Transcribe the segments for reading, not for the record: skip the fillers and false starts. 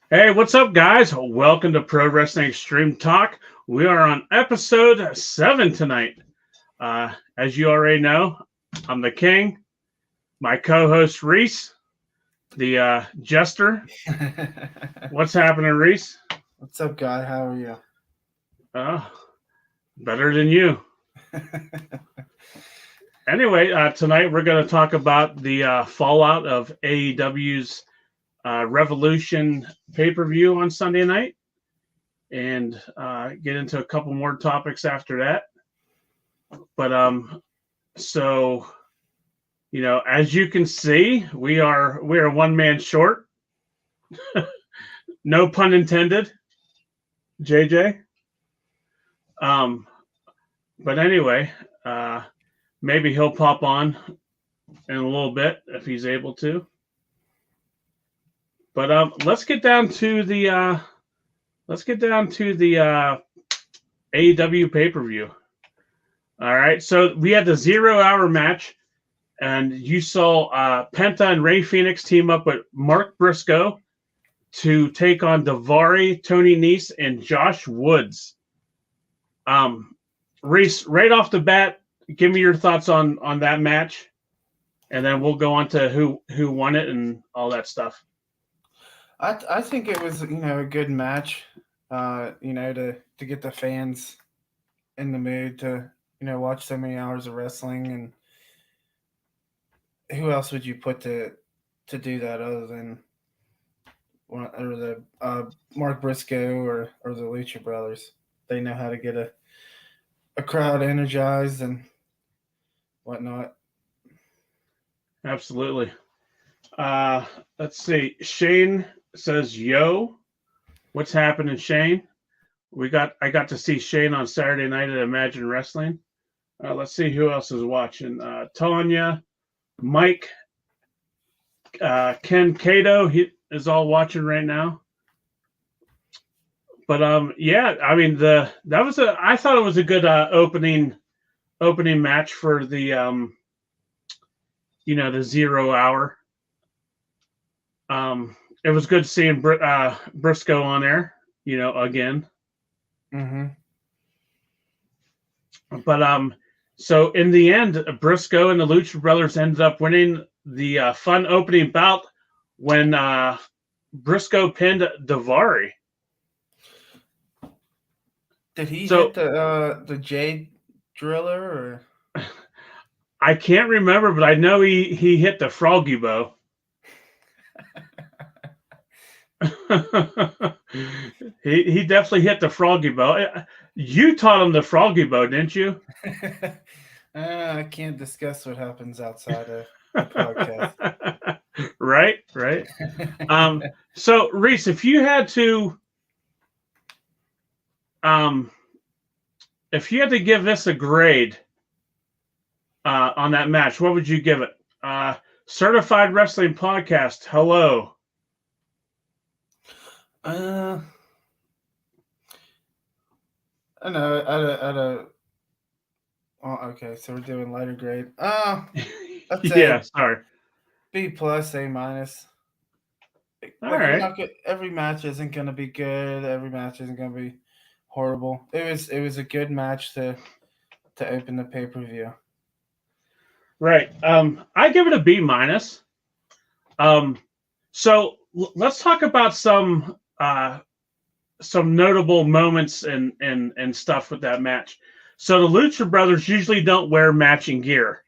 Hey, what's up, guys? Welcome to Pro Wrestling Extreme Talk. We are on episode 7 tonight. As you already know, I'm the king. My co-host, Reese, the jester. What's happening, Reese? What's up, guy? How are you? Better than you. Anyway, tonight we're going to talk about the fallout of AEW's Revolution pay-per-view on Sunday night and get into a couple more topics after that. But so, you know, as you can see, we are one man short. No pun intended, JJ. But anyway, maybe he'll pop on in a little bit if he's able to. But let's get down to the AEW pay-per-view. All right, so we had the 0-hour match, and you saw Penta and Rey Fenix team up with Mark Briscoe to take on Daivari, Tony Nese, and Josh Woods. Reese, right off the bat, give me your thoughts on that match, and then we'll go on to who won it and all that stuff. I think it was, a good match, to get the fans in the mood to, watch so many hours of wrestling. And who else would you put to do that other than Mark Briscoe or the Lucha Brothers? They know how to get a crowd energized and whatnot. Absolutely. Let's see. Shane says, "Yo, what's happening, Shane?" I got to see Shane on Saturday night at Imagine Wrestling. Let's see who else is watching. Tanya, Mike, Ken Cato, he is all watching right now. But yeah, I mean I thought it was a good opening match for the the 0 hour. It was good seeing Briscoe on there, again. Mm-hmm. But so in the end, Briscoe and the Lucha Brothers ended up winning the fun opening bout when Briscoe pinned Daivari. Did he hit So the Jade Driller or? I can't remember, but I know he hit the froggy bow. he definitely hit the froggy bow. You taught him the froggy bow, didn't you? I can't discuss what happens outside of the podcast. Right, right. So Reese, um, if you had to give this a grade on that match, what would you give it? Certified Wrestling Podcast. Hello. uh, I know. Oh, okay, so we're doing lighter grade. I'd Yeah, say sorry. B plus, A minus. All Like you're right. not good. Every match isn't gonna be good. Every match isn't gonna be horrible. It was a good match to open the pay per view. Right. I give it a B minus. Um, so let's talk about some notable moments and stuff with that match. So the Lucha Brothers usually don't wear matching gear.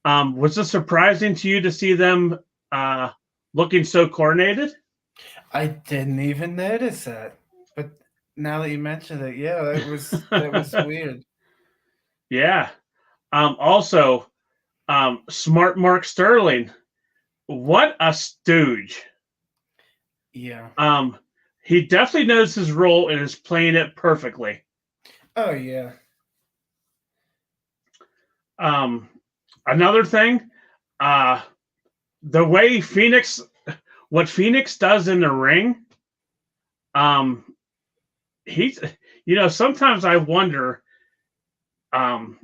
Was it surprising to you to see them looking so coordinated? I didn't even notice that, but now that you mentioned it, yeah, that was weird. Yeah. Also, Smart Mark Sterling. What a stooge. Yeah. Um, he definitely knows his role and is playing it perfectly. Oh yeah. Um, Another thing, uh, the way what Phoenix does in the ring, um, he's, sometimes I wonder, um,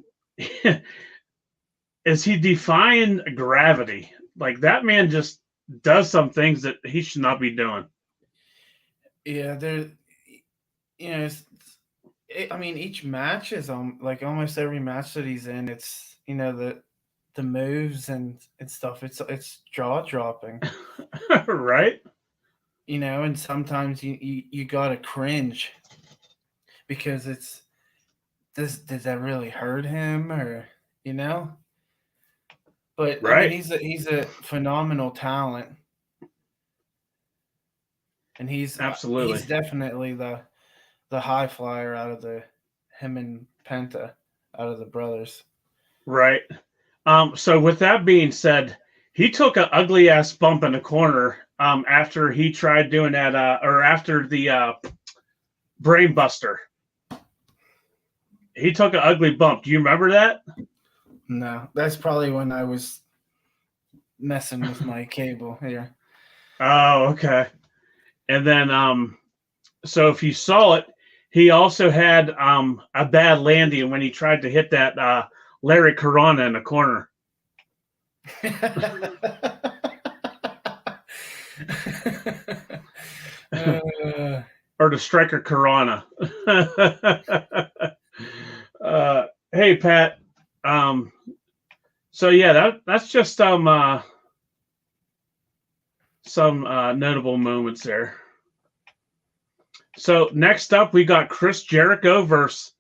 is he defying gravity? Like that man just does some things that he should not be doing. Yeah, there. You know, I mean, each match is like almost every match that he's in. It's the moves and stuff. It's jaw dropping. Right? And sometimes you gotta cringe because it's does that really hurt him or you know? But I mean, Right. he's a phenomenal talent, and Absolutely. he's definitely the high flyer out of the him and Penta out of the brothers. Right. So with that being said, he took an ugly ass bump in the corner after he tried doing that or after the brain buster. He took an ugly bump. Do you remember that? No, that's probably when I was messing with my cable here. Oh, okay. And then so if you saw it, he also had a bad landing when he tried to hit that Larry Corona in the corner. uh, Or the Striker Corona. Hey Pat. Um, so yeah, that's just some notable moments there. So next up, we got Chris Jericho versus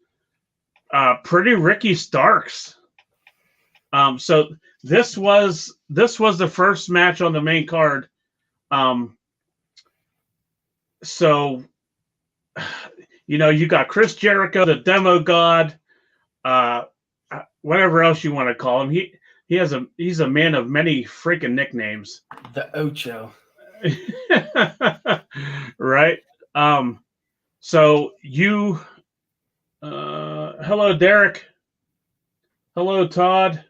Pretty Ricky Starks. So this was the first match on the main card. Um, so you got Chris Jericho, the Demo God, uh, whatever else you want to call him. He's a man of many freaking nicknames. the Ocho. Right. So hello Derek, hello Todd.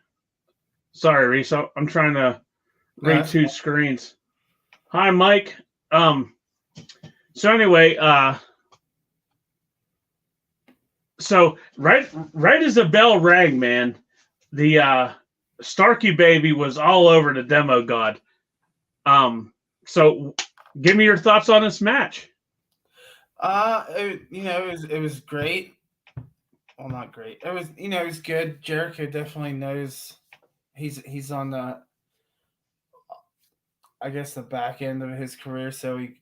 Sorry Reese, I'm trying to No, read that's two screens. Hi Mike. So anyway, so right as the bell rang, man, the Starkey baby was all over the Demo God. So give me your thoughts on this match. it was great. Well, not great. It was good. Jericho definitely knows he's on the, I guess, the back end of his career, so he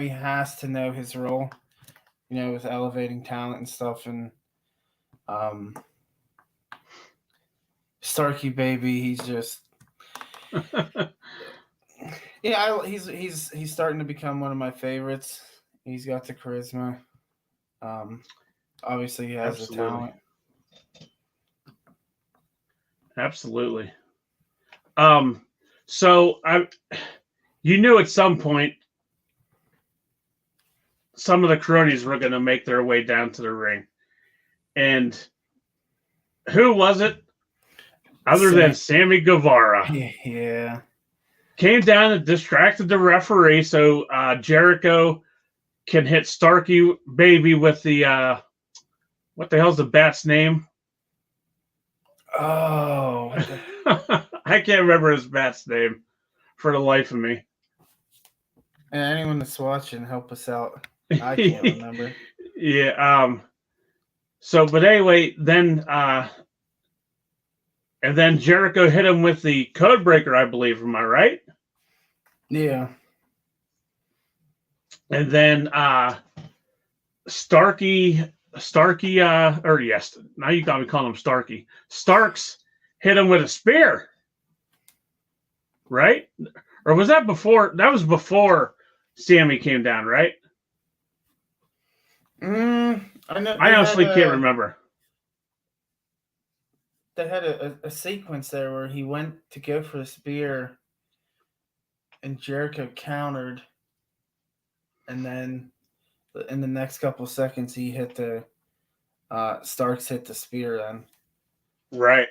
has to know his role. with elevating talent and stuff, and Starkey baby, he's just he's starting to become one of my favorites. He's got the charisma. Obviously, he has the talent. Absolutely. So you knew at some point some of the cronies were going to make their way down to the ring, and who was it? Other than Sammy Guevara. Yeah. Came down and distracted the referee so Jericho can hit Starkey baby with the what the hell's the bat's name? Oh, I can't remember his bat's name for the life of me. And anyone that's watching, help us out. I can't remember. Yeah. So, but anyway, then and then Jericho hit him with the code breaker, I believe. Am I right? Yeah. And then Starkey, or yes, now you got me calling him Starkey. Starks hit him with a spear, right? Or was that before? That was before Sammy came down, right? I know. I honestly can't remember. They had a sequence there where he went to go for the spear, and Jericho countered, and then in the next couple of seconds he hit the Starks hit the spear then. Right.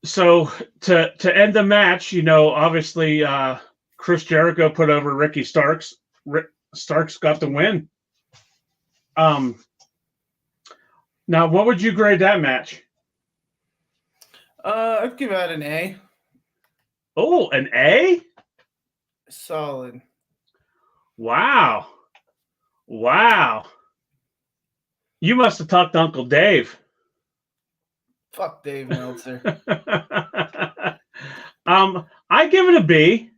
So to end the match, obviously Chris Jericho put over Ricky Starks. Starks got the win. Now, what would you grade that match? I'd give that an A. Oh, an A? Solid. Wow. You must have talked to Uncle Dave. Fuck Dave Meltzer. I give it a B.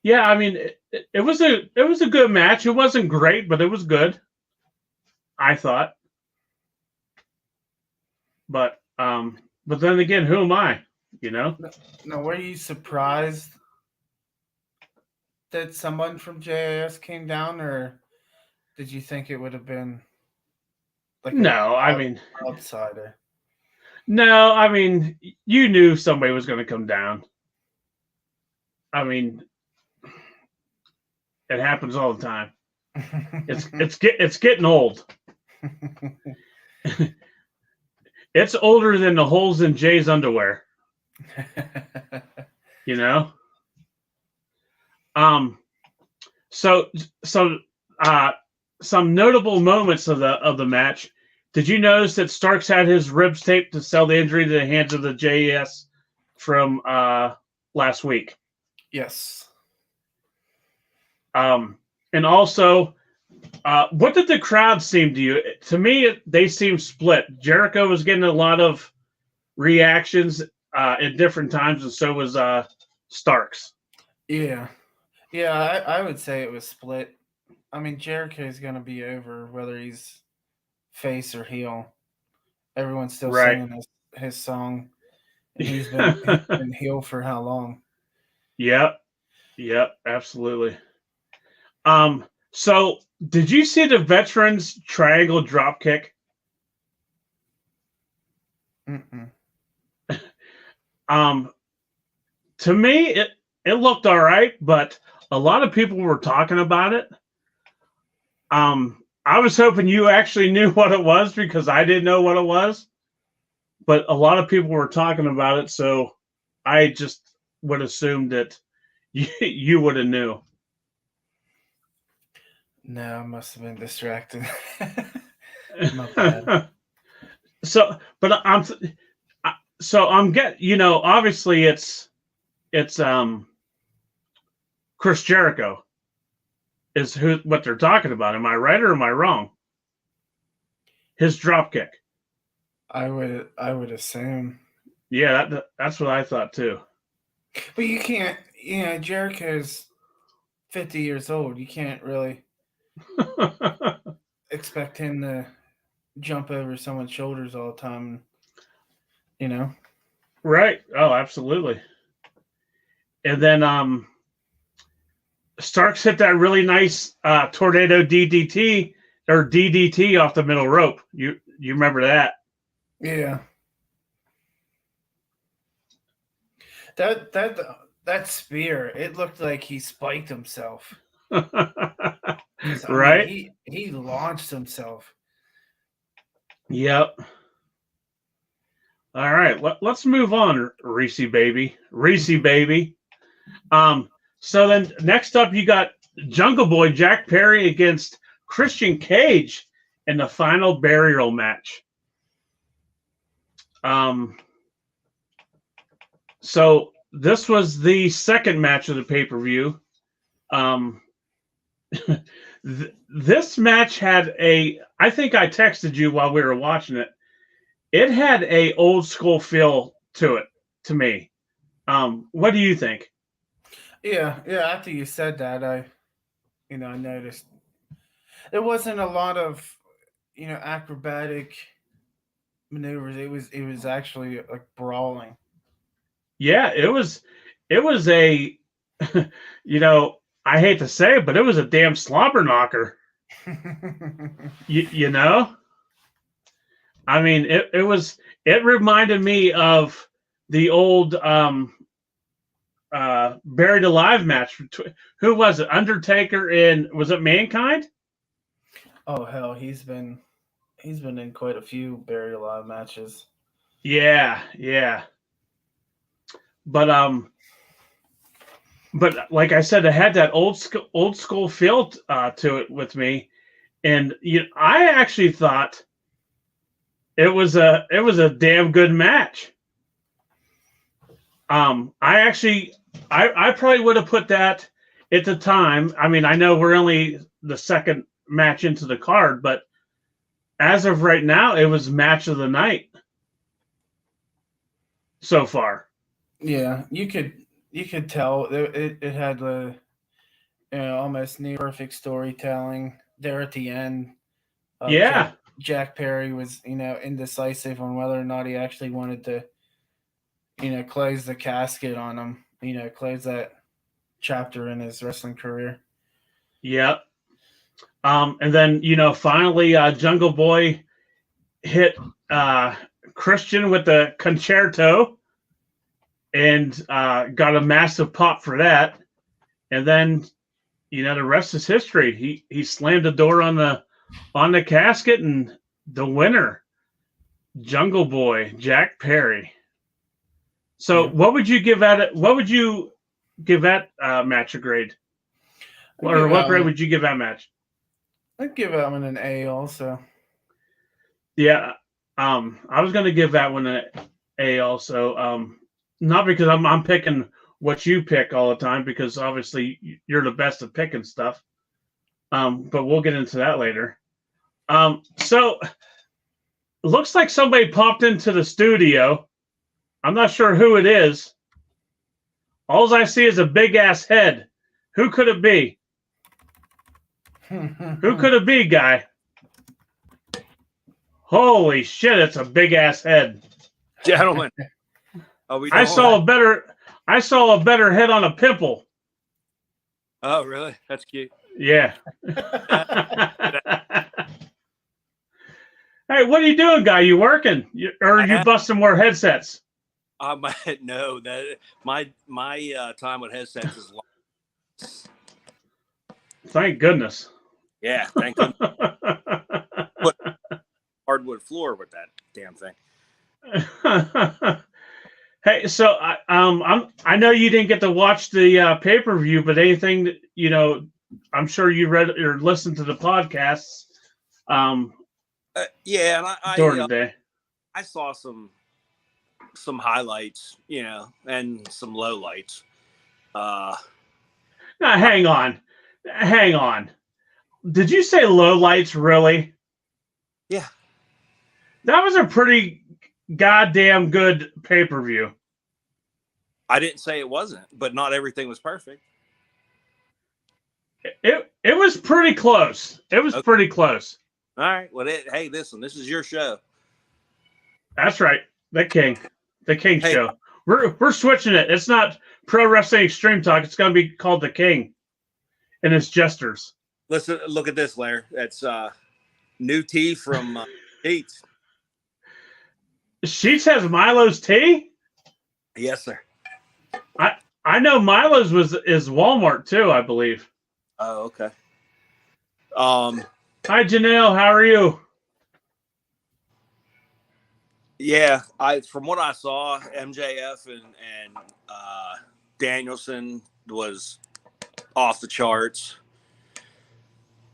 Yeah, I mean, it was a good match. It wasn't great, but it was good, I thought. But then again, who am I? Now, were you surprised that someone from JAS came down, or did you think it would have been like outsider? No, I mean, you knew somebody was going to come down. I mean, it happens all the time. It's getting old. It's older than the holes in Jay's underwear. So some notable moments of the match. Did you notice that Starks had his ribs taped to sell the injury to the hands of the JAS from last week? Yes. And also, what did the crowd seem to you? To me, they seemed split. Jericho was getting a lot of reactions at different times, and so was Starks. Yeah. I would say it was split. I mean, Jericho's going to be over whether he's face or heel. Everyone's still singing his song, and he's been heel for how long? Yep, absolutely. So did you see the veterans triangle drop kick? To me, it looked all right, but a lot of people were talking about it. I was hoping you actually knew what it was because I didn't know what it was, but a lot of people were talking about it, so I just would assume that you would have knew. No, I must have been distracted. My bad. I'm getting, obviously it's Chris Jericho is what they're talking about. Am I right or am I wrong? His drop kick. I would assume. Yeah, that's what I thought too. But you can't, Jericho's 50 years old. You can't really expect him to jump over someone's shoulders all the time. You know. Right. Oh, absolutely. And then Starks hit that really nice tornado DDT off the middle rope. You remember that? Yeah. That spear, it looked like he spiked himself. Because I mean, Right? he launched himself. Yep. All right, let's move on, Reese baby. So then next up, you got Jungle Boy Jack Perry against Christian Cage in the final burial match. So this was the second match of the pay-per-view. This match had I think I texted you while we were watching it. It had a old school feel to it, to me. What do you think? Yeah. After you said that, I noticed there wasn't a lot of, acrobatic maneuvers. It was actually like brawling. Yeah, it was a I hate to say it, but it was a damn slobber knocker. you know? I mean, it reminded me of the old Buried Alive match. Who was it? Undertaker and was it Mankind? Oh hell, he's been in quite a few Buried Alive matches. Yeah. But like I said, it had that old school feel to it with me, and I actually thought it was a damn good match. I probably would have put that at the time. I mean, I know we're only the second match into the card, but as of right now, it was match of the night so far. Yeah, you could tell it had the almost near perfect storytelling there at the end. Yeah. Jack Perry was indecisive on whether or not he actually wanted to close the casket on him. Close that chapter in his wrestling career. Yep. And then finally, Jungle Boy hit Christian with the concerto and got a massive pop for that. And then the rest is history. He slammed the door on the casket, and the winner, Jungle Boy Jack Perry. So Yeah. what would you give that match a grade? Or what grade would you give that match? I'd give that one an A also. Yeah. I was gonna give that one an A also. Not because I'm picking what you pick all the time, because obviously you're the best at picking stuff. But we'll get into that later. So it looks like somebody popped into the studio. I'm not sure who it is. All I see is a big ass head. Who could it be? Who could it be, guy? Holy shit, it's a big ass head. Gentlemen. I saw a better head on a pimple. Oh, really? That's cute. Yeah. Hey, what are you doing, guy? You working? Or you busting more headsets? No, that my time with headsets is long. Thank goodness. Yeah, thank goodness. Put hardwood floor with that damn thing. Hey, so I know you didn't get to watch the pay-per-view, but anything that, I'm sure you read or listened to the podcasts. Yeah, and during the day, I saw some highlights, and some lowlights. Now, hang on. Did you say lowlights? Really? Yeah. That was a pretty goddamn good pay-per-view. I didn't say it wasn't, but not everything was perfect. It was pretty close. It was pretty close. All right. Well, hey, listen, this is your show. That's right. The King Hey. Show. We're switching it. It's not Pro Wrestling Extreme Talk. It's going to be called The King and his jesters. Listen, look at this, Larry. That's new tea from Sheets. Sheets has Milo's tea? Yes, sir. I know Milo's is Walmart too, I believe. Oh, okay. Hi, Janelle. How are you? Yeah, from what I saw, MJF and Danielson was off the charts.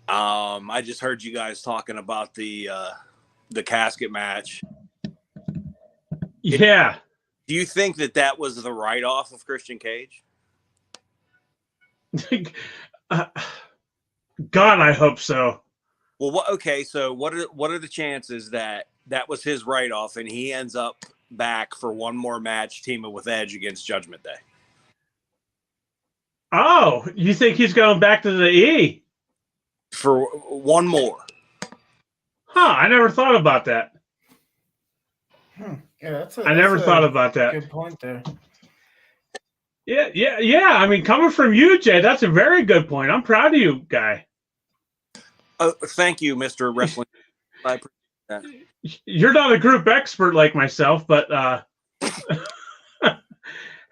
I just heard you guys talking about the casket match. Yeah. Do you think that was the write-off of Christian Cage? God, I hope so. Well, okay. So what are the chances that was his write-off and he ends up back for one more match teaming with Edge against Judgment Day? Oh, you think he's going back to the E? For one more. Huh, I never thought about that. Yeah, I never thought about that. Good point there. Yeah. I mean, coming from you, Jay, that's a very good point. I'm proud of you, guy. Thank you, Mr. Wrestling. I appreciate that. You're not a group expert like myself, but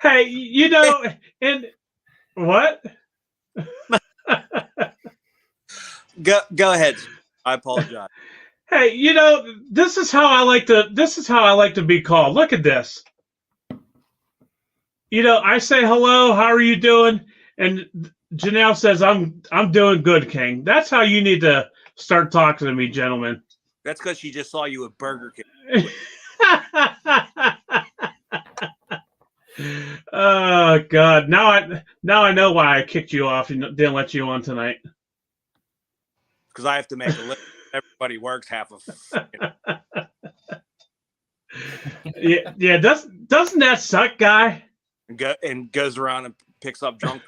hey, and what? Go ahead. I apologize. Hey, this is how I like to be called. Look at this. I say hello, how are you doing? And Janelle says I'm doing good, King. That's how you need to start talking to me, gentlemen. That's because she just saw you at Burger King. Oh God! Now I know why I kicked you off and didn't let you on tonight. Because I have to make a list. Everybody works half of. Yeah. Doesn't that suck, guy? And goes around and picks up drunk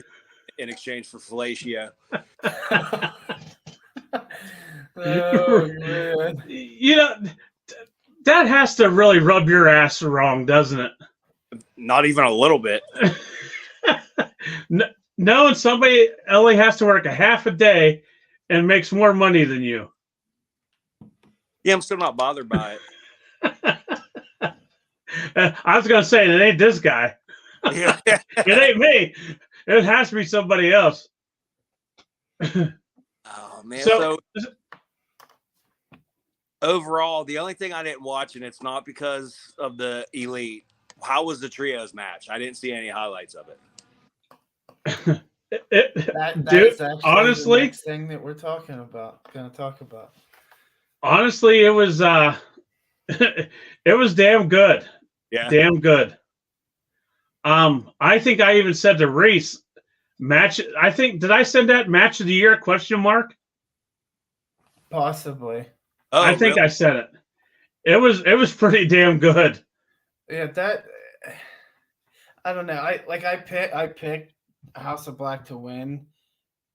in exchange for fellatio. Oh, man. That has to really rub your ass wrong, doesn't it? Not even a little bit. Knowing somebody only has to work a half a day and makes more money than you. Yeah, I'm still not bothered by it. I was going to say, it ain't this guy. Yeah. It ain't me. It has to be somebody else. Oh, man. So overall, the only thing I didn't watch, and it's not because of the Elite, how was the trios match? I didn't see any highlights of it. That's honestly, the next thing that we're going to talk about. Honestly, it was it was damn good. Yeah. Damn good. I think I even said to Reese, did I send that match of the year ? Possibly. Oh, I think really? I said it. It was pretty damn good. Yeah, I don't know. I picked House of Black to win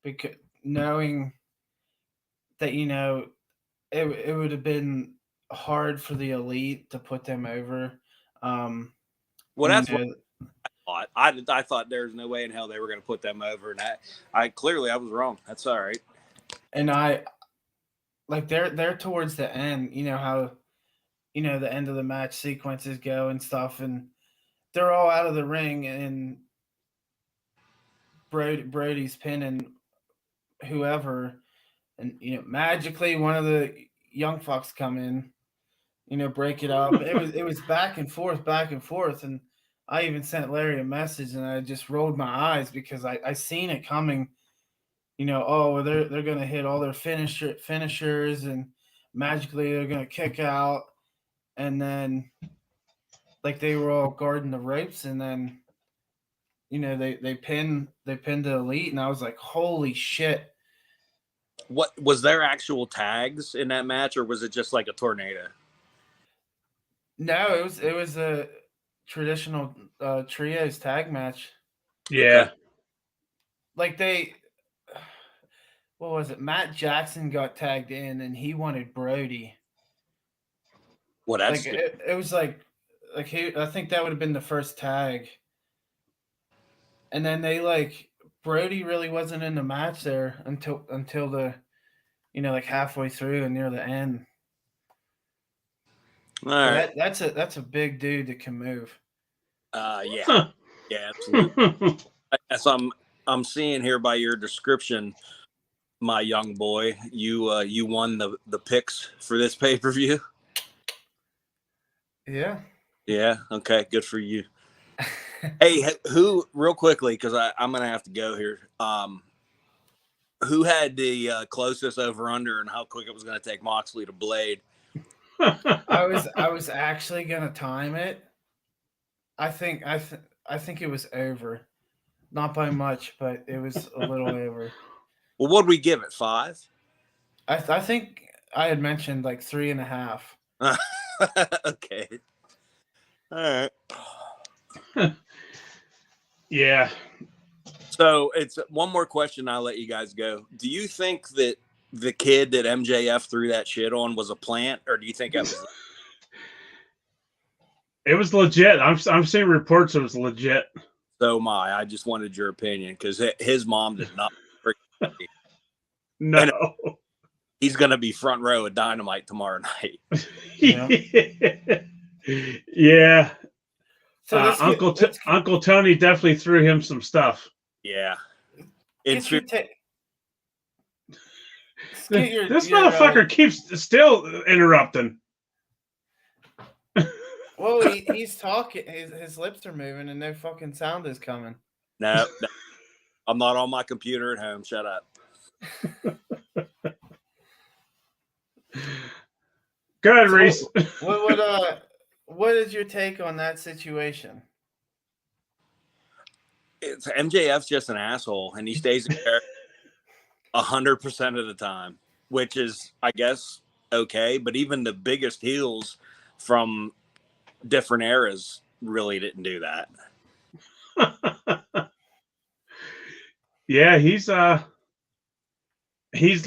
because knowing that it would have been hard for the Elite to put them over. Well, that's what I thought there's no way in hell they were going to put them over, and I was wrong. That's all right. And they're towards the end. You know how the end of the match sequences go and stuff, and they're all out of the ring, and Brody's pinning whoever, and magically one of the Young Bucks come in, break it up. It was back and forth, and I even sent Larry a message, and I just rolled my eyes because I seen it coming. They're gonna hit all their finishers, and magically they're gonna kick out, and then they were all guarding the ropes, and then they pinned the Elite, and I was like, holy shit. What was there actual tags in that match, or was it just like a tornado? No, it was a traditional trios tag match. Yeah. Like what was it? Matt Jackson got tagged in, and he wanted Brody. Well, that's Like it was like he. I think that would have been the first tag, and then they like Brody really wasn't in the match there until the, like halfway through and near the end. all right. That's a big dude that can move. Yeah, Huh. yeah, absolutely. As I'm seeing here by your description, my young boy, you won the picks for this pay-per-view. Yeah. Yeah. Okay. Good for you. Hey, who real quickly, because I'm gonna have to go here. Who had the closest over under and how quick it was gonna take Moxley to Blade? I was actually gonna time it. I think it was over, not by much, but it was a little over. Well, what'd we give it? 5? I think I had mentioned like 3.5. Okay. All right. Yeah. So it's one more question. I'll let you guys go. Do you think that the kid that MJF threw that shit on was a plant, or do you think it was? It was legit. I'm seeing reports it was legit. So I just wanted your opinion because his mom did not. No. And he's gonna be front row at Dynamite tomorrow night. Yeah. So Uncle Tony definitely threw him some stuff. Yeah. this motherfucker keeps still interrupting. Well, he's talking. His lips are moving, and no fucking sound is coming. No, I'm not on my computer at home. Shut up. Go ahead, Reese. What is your take on that situation? MJF's just an asshole, and he stays in character 100% of the time, which is, I guess, okay. But even the biggest heels from different eras really didn't do that. Yeah, he's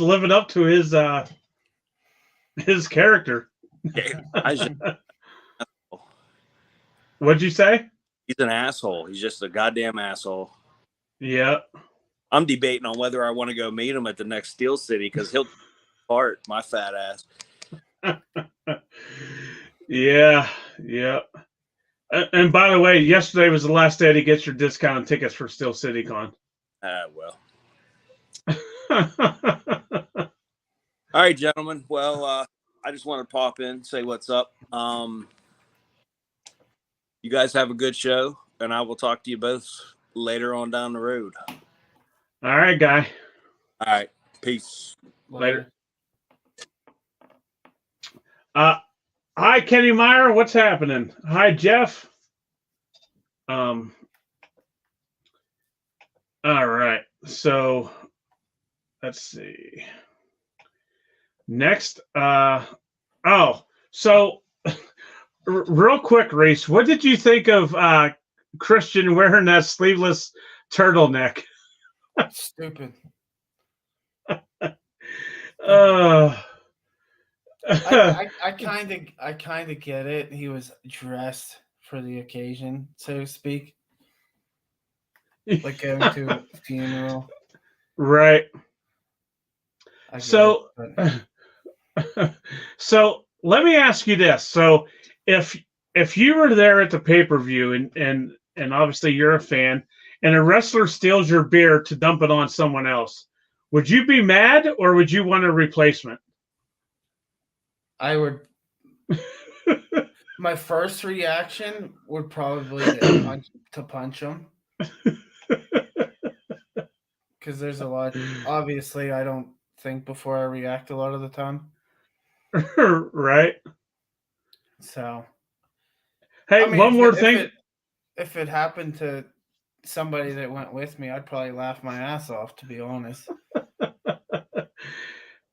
living up to his character. What'd you say? He's an asshole. He's just a goddamn asshole. Yeah. I'm debating on whether I want to go meet him at the next Steel City because he'll part my fat ass. Yeah. And by the way, yesterday was the last day to get your discount tickets for Steel City Con. Well. All right, gentlemen. Well, I just want to pop in, say what's up. You guys have a good show, and I will talk to you both later on down the road. All right, guy. All right. Peace. Later. Hi, Kenny Meyer. What's happening? Hi, Jeff. All right. So let's see. Next. So real quick, Reese, what did you think of Christian wearing that sleeveless turtleneck? Stupid. I kind of get it. He was dressed for the occasion, so to speak, like going to a funeral, right? So let me ask you this: so if you were there at the pay-per-view and obviously you're a fan, and a wrestler steals your beer to dump it on someone else, would you be mad or would you want a replacement? I would. My first reaction would probably be to punch him. Because there's a lot. Obviously, I don't think before I react a lot of the time. Right. So. Hey, one more thing. If it happened to somebody that went with me, I'd probably laugh my ass off, to be honest.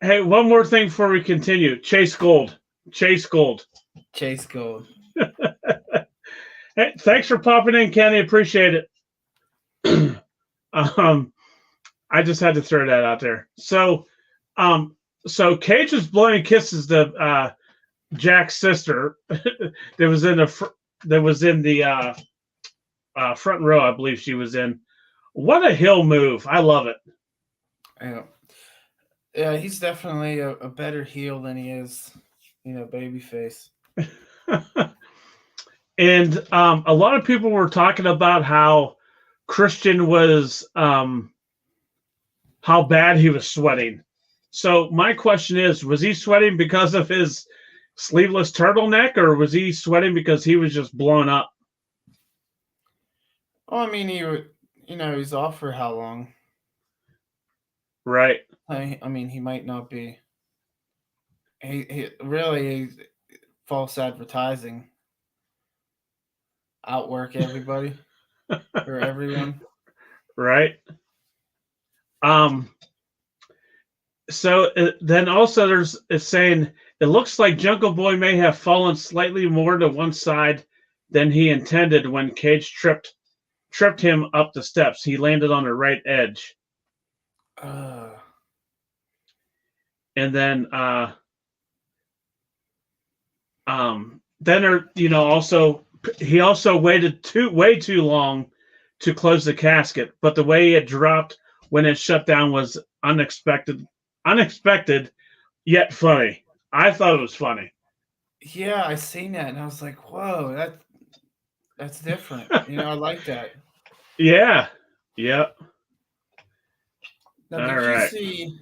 Hey, one more thing before we continue. Chase Gold. Hey, thanks for popping in, Kenny. Appreciate it. I just had to throw that out there. So, so Cage was blowing kisses to Jack's sister. that was in the front row, I believe she was in. What a heel move! I love it. Yeah, yeah, he's definitely a better heel than he is, babyface. And a lot of people were talking about how Christian was, how bad he was sweating. So my question is, was he sweating because of his sleeveless turtleneck, or was he sweating because he was just blown up? Well, I mean, he's off for how long? Right. I mean, he might not be. He really false advertising. Outwork everybody or everyone. Right. So then also it's saying it looks like Jungle Boy may have fallen slightly more to one side than he intended when Cage tripped him up the steps. He landed on the right edge. And then also he also waited way too long to close the casket, but the way it dropped when it shut down was unexpected yet funny. I thought it was funny. Yeah, I seen that and I was like, whoa, that's different. I like that. Yeah. Yep. Now, did you see,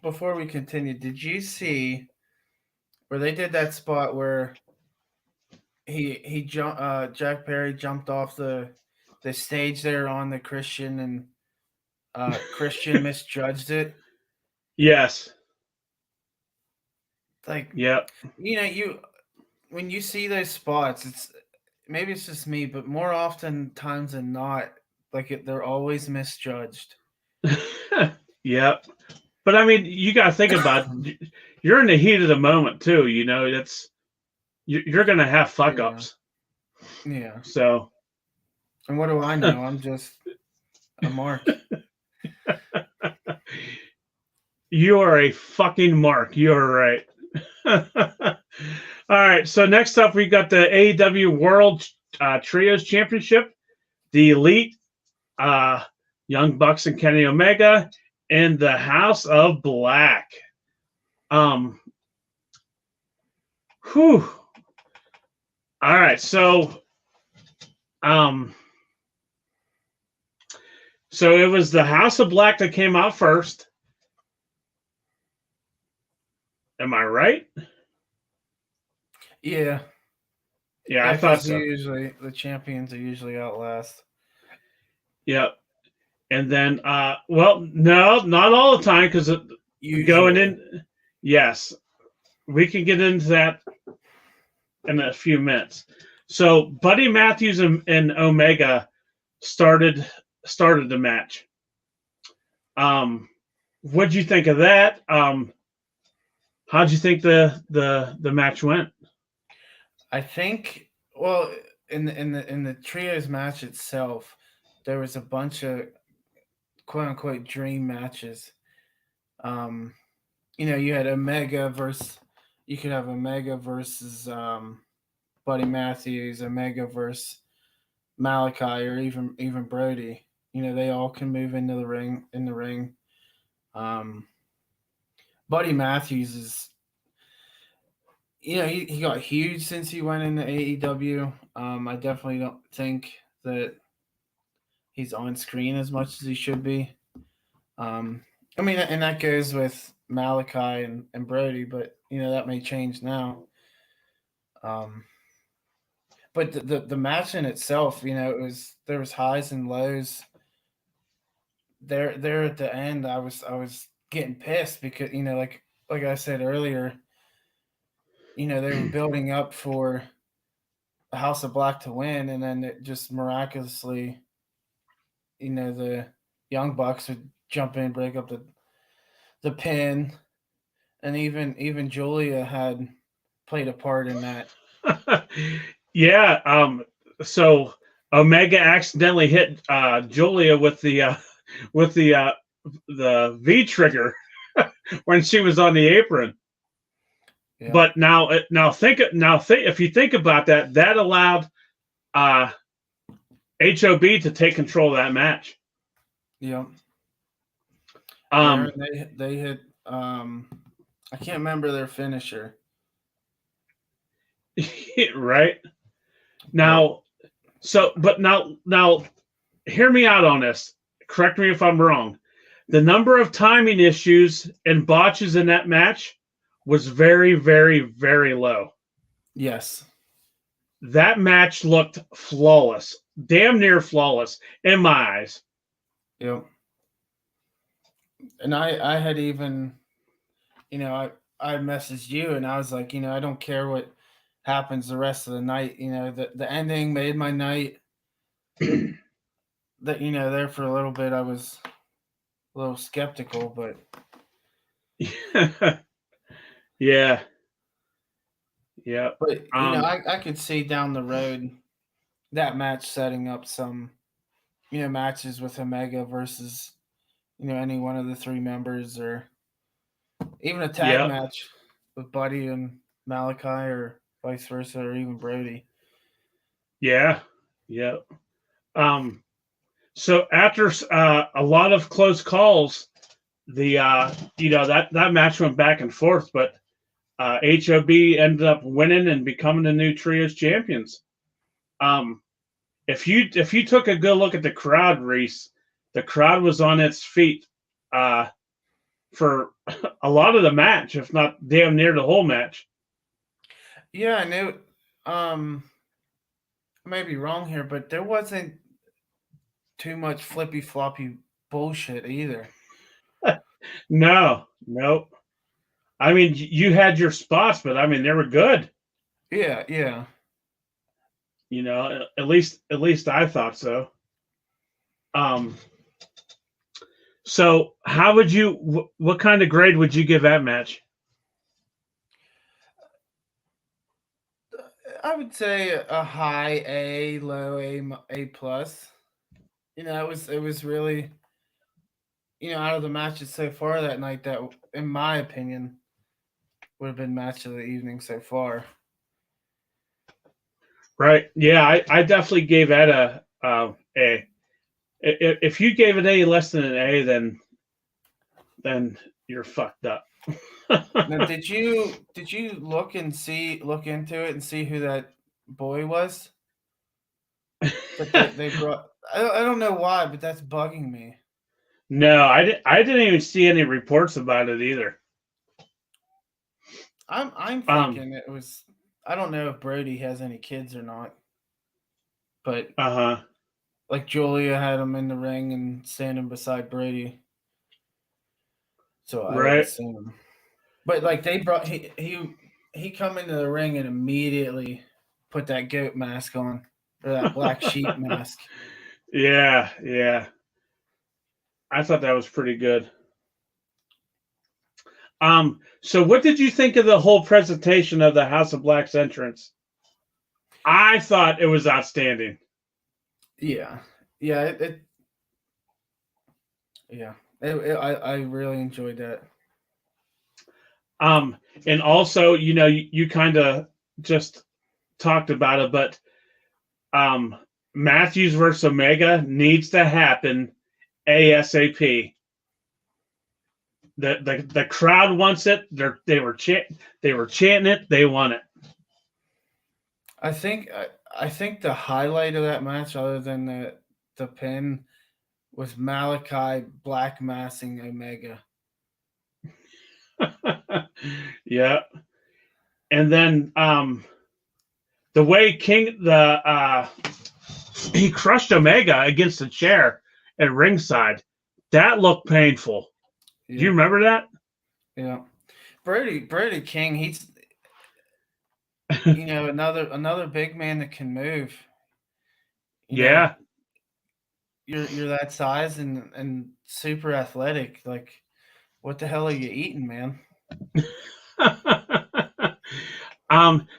before we continue, did you see where they did that spot where Jack Perry jumped off the stage there on the Christian, and Christian misjudged it? Yes. Like, yep. When you see those spots, maybe it's just me, but more often times than not, they're always misjudged. Yep. But I mean, you got to think about it. You're in the heat of the moment too. You're going to have fuck ups. Yeah. So. And what do I know? I'm just a mark. You are a fucking mark. You're right. All right. So next up, we got the AEW World Trios Championship. The Elite, Young Bucks and Kenny Omega, and the House of Black. Whew. All right. So it was the House of Black that came out first. Am I right? Yeah. Yeah, I thought so. Usually, the champions are usually out last. Yep. And then, no, not all the time, because going in, yes, we can get into that in a few minutes. So, Buddy Matthews and Omega started the match. What'd you think of that? How'd you think the match went? I think, well, in the trios match itself, there was a bunch of quote unquote dream matches. You had Omega versus, you could have Omega versus Buddy Matthews, Omega versus Malachi, or even Brody. They all can move into the ring. Buddy Matthews is, he got huge since he went into AEW. I definitely don't think that he's on screen as much as he should be. I mean, and that goes with Malachi and Brody, but that may change now. But the match in itself, there was highs and lows. There at the end, I was getting pissed because like I said earlier, they were building up for the House of Black to win, and then it just miraculously, the Young Bucks would jump in, break up the pin, and even Julia had played a part in that. Yeah. So Omega accidentally hit Julia with the the V trigger when she was on the apron. Yeah. But now think if you think about that, that allowed HOB to take control of that match. Yeah. Um, They hit I can't remember their finisher. right now. But now, hear me out on this. Correct me if I'm wrong. The number of timing issues and botches in that match was very, very, very low. Yes. That match looked flawless, damn near flawless in my eyes. Yep. And I had even, I messaged you and I was like, I don't care what happens the rest of the night. The ending made my night. That there for a little bit I was a little skeptical, but yeah. But I could see down the road that match setting up some matches with Omega versus any one of the three members, or even a tag match with Buddy and Malachi, or vice versa, or even Brody. Yeah. So after a lot of close calls, the that match went back and forth, but HOB ended up winning and becoming the new trios champions. If you took a good look at the crowd, Reese, the crowd was on its feet for a lot of the match, if not damn near the whole match. Yeah, I knew. I may be wrong here, but there wasn't too much flippy floppy bullshit either. Nope. I mean, you had your spots, but I mean, they were good. Yeah. At least I thought so. So how would you? What kind of grade would you give that match? I would say a high A, low A plus. It was really, out of the matches so far that night, that, in my opinion, would have been match of the evening so far. Right. Yeah, I definitely gave that a A. If you gave an A less than an A, then you're fucked up. Now, did you look into it and see who that boy was? That they brought. I don't know why, but that's bugging me. No, I didn't even see any reports about it either. I'm thinking it was. I don't know if Brody has any kids or not, but like Julia had him in the ring and standing beside Brady, so I would assume. But like they brought he come into the ring and immediately put that goat mask on, or that black sheep mask. Yeah. I thought that was pretty good. So what did you think of the whole presentation of the House of Black's entrance? I thought it was outstanding. Yeah. I really enjoyed that. And also, you kind of just talked about it, but Matthews versus Omega needs to happen ASAP. The crowd wants it. They were chanting it. They want it. I think the highlight of that match, other than the pin, was Malachi black massing Omega. Yeah, and then the way King he crushed Omega against the chair at ringside, that looked painful. Yeah. Do you remember that? Yeah, Brody King, he's another big man that can move. Yeah, you're that size and super athletic. Like, what the hell are you eating, man?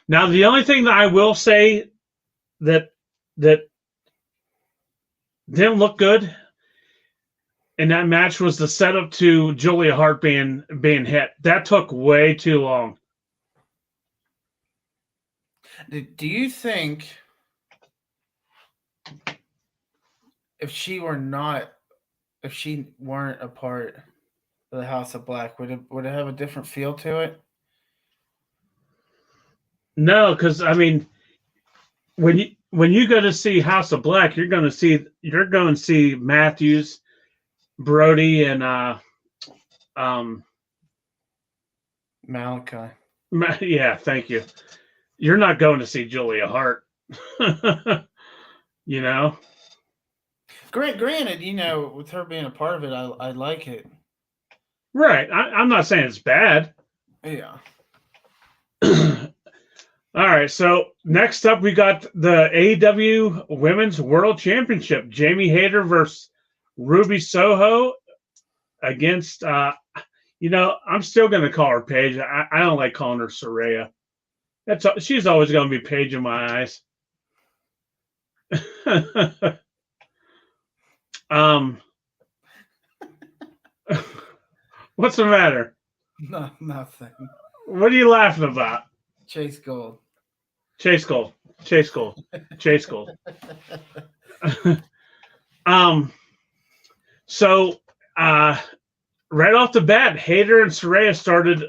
Now the only thing that I will say that didn't look good And that match was the setup to Julia Hart being hit. That took way too long. Do you think if she weren't a part of the House of Black, would it have a different feel to it? No, because I mean, when you go to see House of Black, you're going to see Matthews, Brody, and Malachi. yeah, thank you. You're not going to see Julia Hart. You know. Granted, with her being a part of it, I like it. Right. I'm not saying it's bad. Yeah. All right. So next up, we got the AEW Women's World Championship. Jamie Hayter versus Ruby Soho against. I'm still going to call her Paige. I don't like calling her Saraya. She's always going to be Paige in my eyes. What's the matter? No, nothing. What are you laughing about? Chase Gold. Chase Gold. So right off the bat, Hayter and Saraya started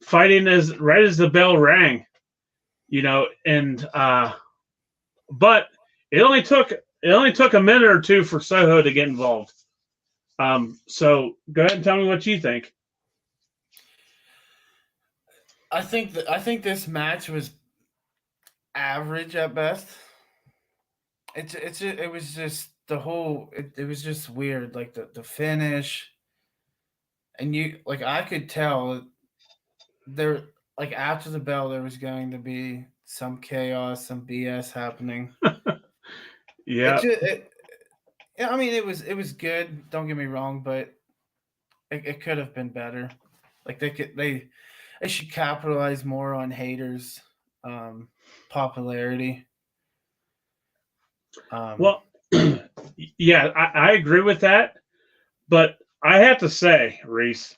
fighting right as the bell rang. And but it only took a minute or two for Soho to get involved. So go ahead and tell me what you think. I think this match was average at best. It was just the whole. It was just weird, like the finish, and I could tell there, like after the bell, there was going to be some chaos, some BS happening. Yeah. I mean, it was good. Don't get me wrong, but it could have been better. Like they should capitalize more on Hayter's popularity. Well, yeah, I agree with that, but I have to say, Reese,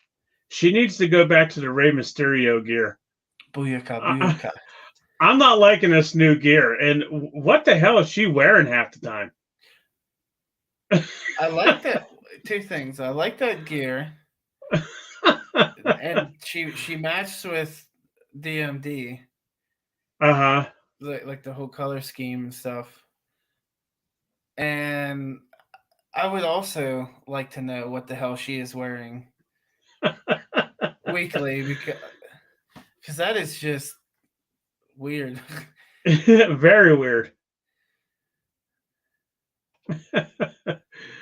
she needs to go back to the Rey Mysterio gear. Booyaka. I'm not liking this new gear, and what the hell is she wearing half the time? I like that. Two things. I like that gear, and she matched with DMD. Like the whole color scheme and stuff. And I would also like to know what the hell she is wearing weekly, because that is just weird. Very weird.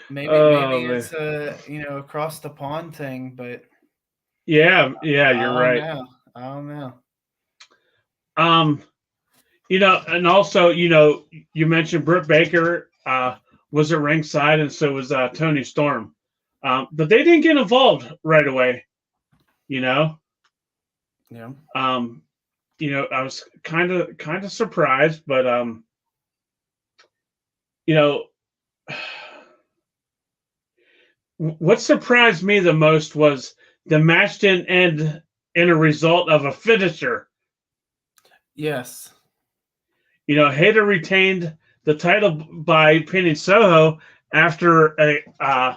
Maybe it's a across the pond thing, but yeah, you're right. I don't know. And also, you mentioned Britt Baker was at ringside, and so was Tony Storm, but they didn't get involved right away. Yeah. I was kind of surprised, but what surprised me the most was the match didn't end in a result of a finisher. Yes. Hayter retained the title by pinning Soho after a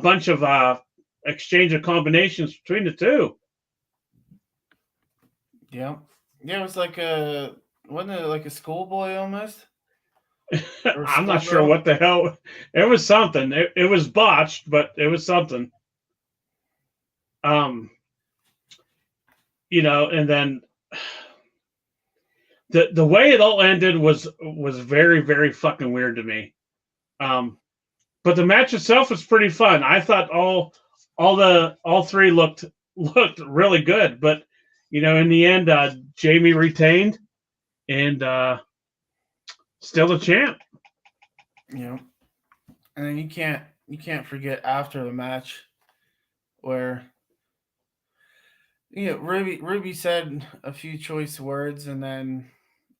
bunch of exchange of combinations between the two. Yeah. Yeah, it was wasn't it like a schoolboy almost? I'm not sure what the hell. It was something. It was botched, but it was something. And then the way it all ended was very, very fucking weird to me. But the match itself was pretty fun. I thought all three looked really good, but in the end, Jamie retained and still the champ. Yeah. And then you can't forget after the match where Ruby said a few choice words, and then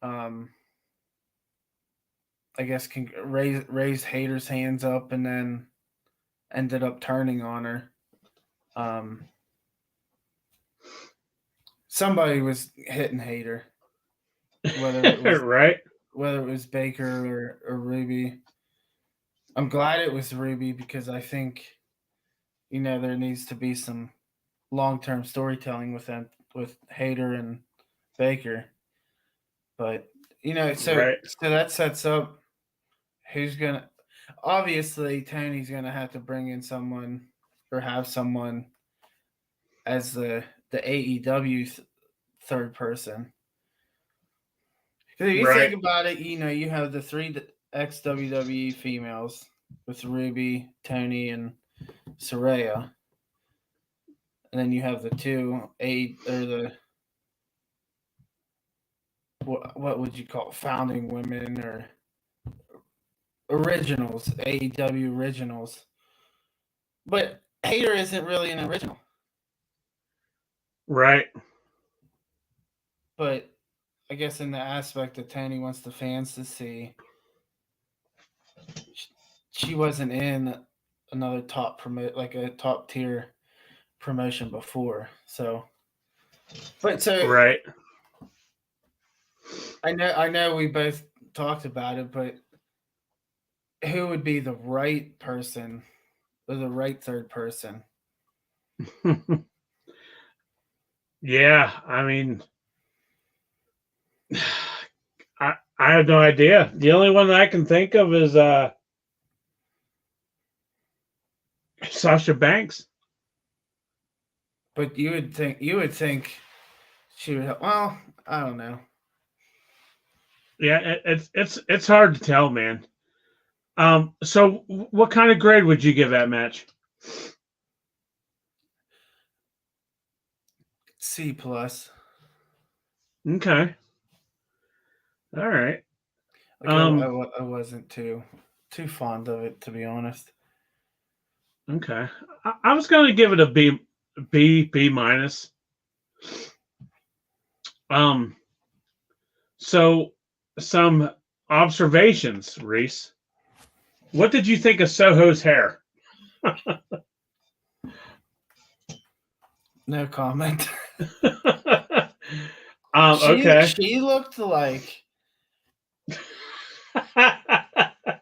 I guess can raise Hayter's hands up, and then ended up turning on her. Somebody was hitting Hater, whether it was right. Baker or Ruby. I'm glad it was Ruby because I think, there needs to be some long-term storytelling with them, with Hater and Baker. But so Right. that sets up who's gonna. Obviously, Tony's gonna have to bring in someone or have someone as the AEW third person. Because if you Right. think about it, you have the 3 ex WWE females with Ruby, Tony, and Saraya, and then you have the 2 what would you call it, founding women or originals, AEW originals. But Hater isn't really an original. Right. But I guess in the aspect that Tony wants the fans to see, she wasn't in another like a top tier promotion before. Right. I know we both talked about it, but who would be the right person or the right third person? Yeah, I mean, I have no idea. The only one that I can think of is Sasha Banks. But you would think she would. Well, I don't know. Yeah, it's hard to tell, man. So what kind of grade would you give that match? C plus. Okay. All right. Like I wasn't too fond of it, to be honest. Okay. I was going to give it a B minus. So some observations, Reese. What did you think of Soho's hair? No comment. Okay. She looked like. I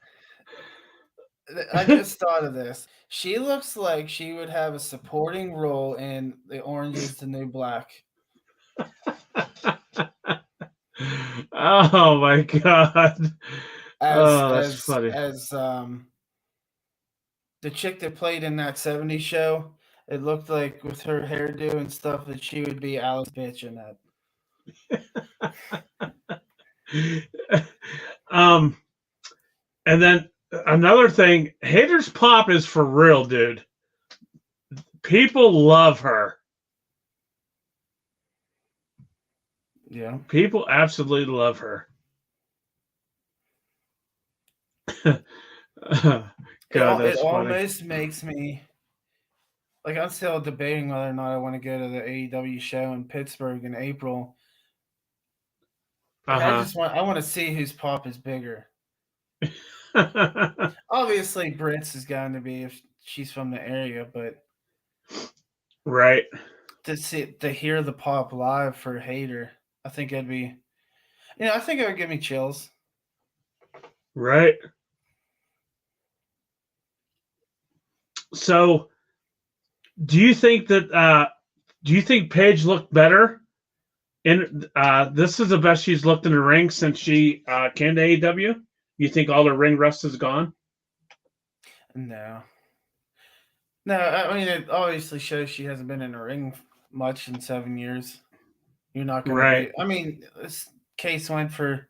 just thought of this. She looks like she would have a supporting role in The Orange Is the New Black. Oh my god! That's funny. As the chick that played in that '70s show, it looked like with her hairdo and stuff that she would be Alice bitch in that. And then another thing, Haters Pop is for real, dude. People love her. Yeah. People absolutely love her. God, It funny. almost makes me like, I'm still debating whether or not I want to go to the AEW show in Pittsburgh in April. Like, I want to see whose pop is bigger. Obviously, Britt's is going to be if she's from the area, but right. To hear the pop live for Hater, I think it'd be, I think it would give me chills. Right. So, do you think Paige looked better? And this is the best she's looked in the ring since she came to AEW. You think all her ring rust is gone? No. I mean, it obviously shows she hasn't been in a ring much in 7 years. You're not going to be. I mean, this case went for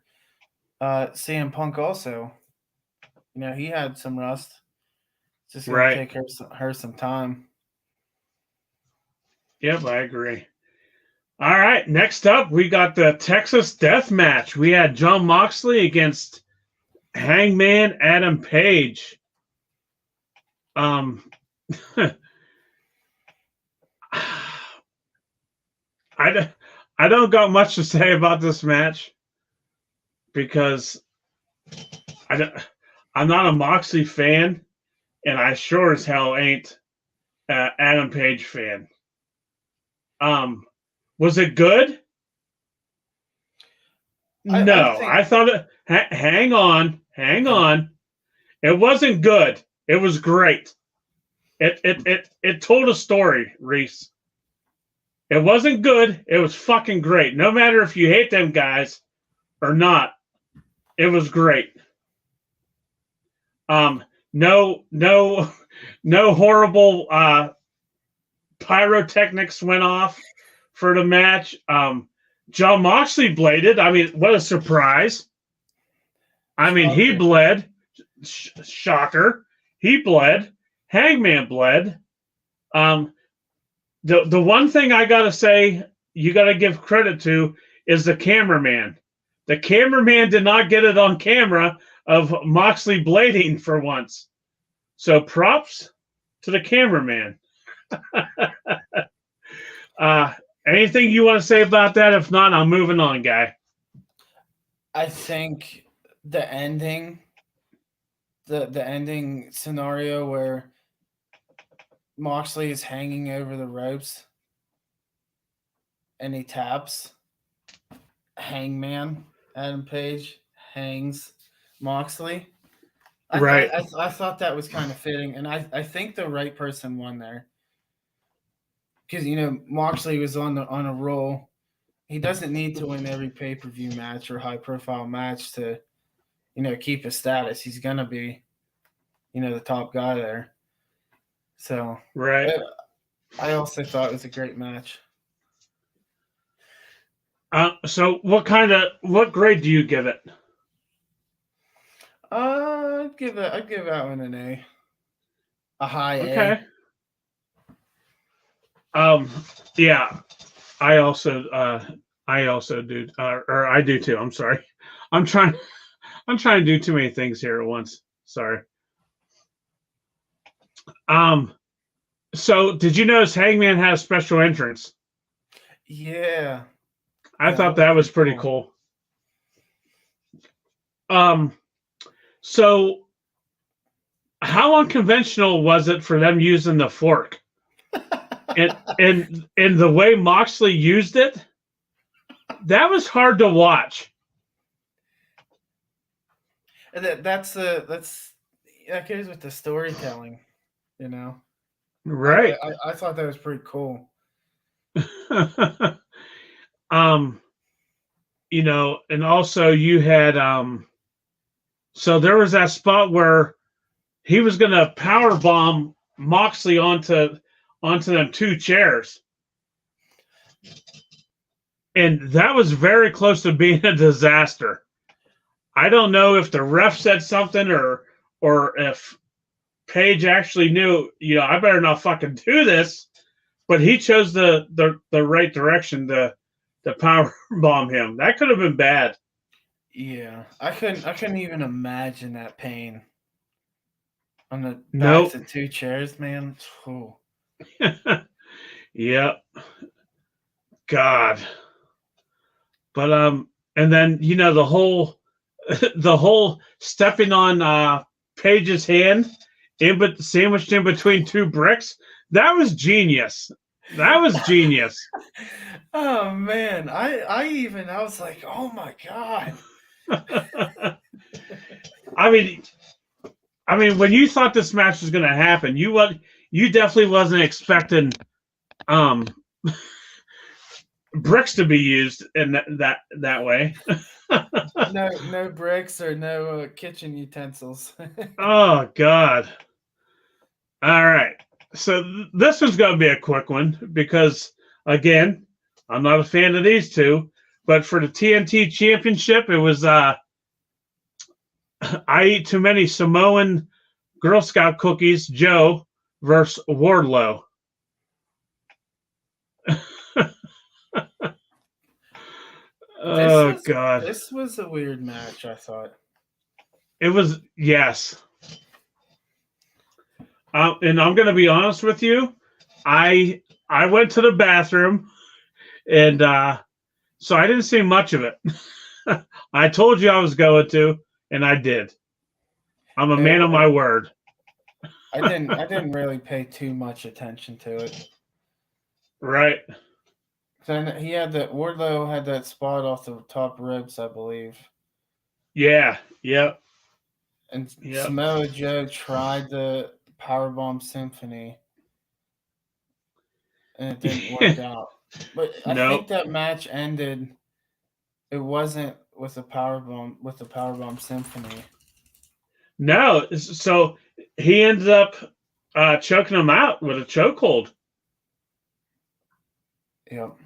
CM Punk also. He had some rust. It's just going to take her some time. Yep, I agree. All right, next up, we got the Texas Death Match. We had Jon Moxley against Hangman Adam Page. I don't got much to say about this match because I'm not a Moxley fan, and I sure as hell ain't an Adam Page fan. Was it good? No, think, I thought it. Hang on. It wasn't good. It was great. It told a story, Reese. It wasn't good. It was fucking great. No matter if you hate them guys or not, it was great. No horrible pyrotechnics went off for the match. John Moxley bladed. I mean, what a surprise. I mean, he bled. Shocker. He bled. Hangman bled. The one thing I got to say, you got to give credit to, is the cameraman. The cameraman did not get it on camera of Moxley blading for once. So props to the cameraman. Anything you want to say about that? If not, I'm moving on, guy. I think the ending, the ending scenario where Moxley is hanging over the ropes and he taps Hangman, Adam Page hangs Moxley. Right. I thought that was kind of fitting, and I think the right person won there. Because, you know, Moxley was on a roll. He doesn't need to win every pay-per-view match or high-profile match to, you know, keep his status. He's going to be, you know, the top guy there. So, right. I also thought it was a great match. So what grade do you give it? I'd give that one an A. A high A. Okay. Yeah, I also do, or I do too. I'm sorry. I'm trying to do too many things here at once. Sorry. So did you notice Hangman had a special entrance? Yeah. I thought that was pretty cool. So how unconventional was it for them using the fork? and the way Moxley used it, that was hard to watch. That goes with the storytelling, you know. Right. I thought that was pretty cool. You know, and also you had so there was that spot where he was gonna power bomb Moxley onto them two chairs. And that was very close to being a disaster. I don't know if the ref said something or if Page actually knew, you know, I better not fucking do this, but he chose the right direction to power bomb him. That could have been bad. Yeah. I couldn't even imagine that pain on the Nope. backs of two chairs, man. Oh. Yep. God. But and then, you know, the whole stepping on Page's hand sandwiched in between two bricks, that was genius. That was genius. Oh man, I was like, oh my god. I mean, when you thought this match was going to happen, you definitely wasn't expecting bricks to be used in that way. No bricks or no kitchen utensils. Oh God! All right, so this one's going to be a quick one because again, I'm not a fan of these two, but for the TNT Championship, it was I eat too many Samoan Girl Scout cookies, Joe versus Wardlow. God. This was a weird match, I thought. It was, yes. And I'm going to be honest with you. I went to the bathroom, and so I didn't see much of it. I told you I was going to, and I did. I'm a man of my word. I didn't really pay too much attention to it. Right. Then he had that Wardlow had that spot off the top ropes, I believe. Yeah. Yep. And Yep. Samoa Joe tried the Powerbomb Symphony, and it didn't work out. But I Nope. think that match ended. It wasn't with the Powerbomb Symphony. No. So he ended up choking him out with a chokehold. Yep.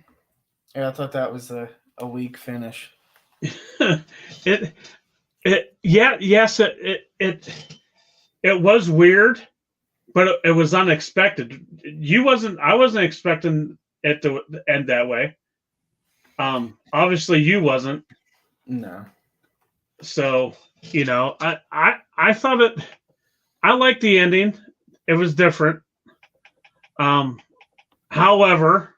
Yeah, I thought that was a weak finish. it yes it was weird, but it was unexpected. I wasn't expecting it to end that way. Obviously you wasn't. No. So, I thought I liked the ending. It was different. However,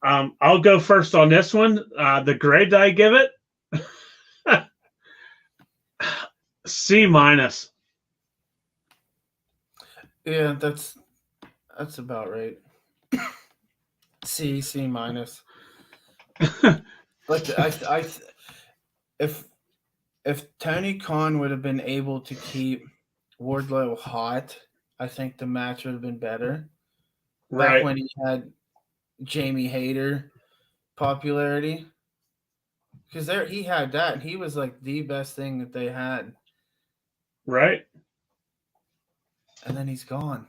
I'll go first on this one. The grade I give it C minus. Yeah, that's about right. C minus. Like if Tony Khan would have been able to keep Wardlow hot, I think the match would have been better. Right. Back when he had Jamie Hayter popularity, because he had that, and he was like the best thing that they had. Right. And then he's gone.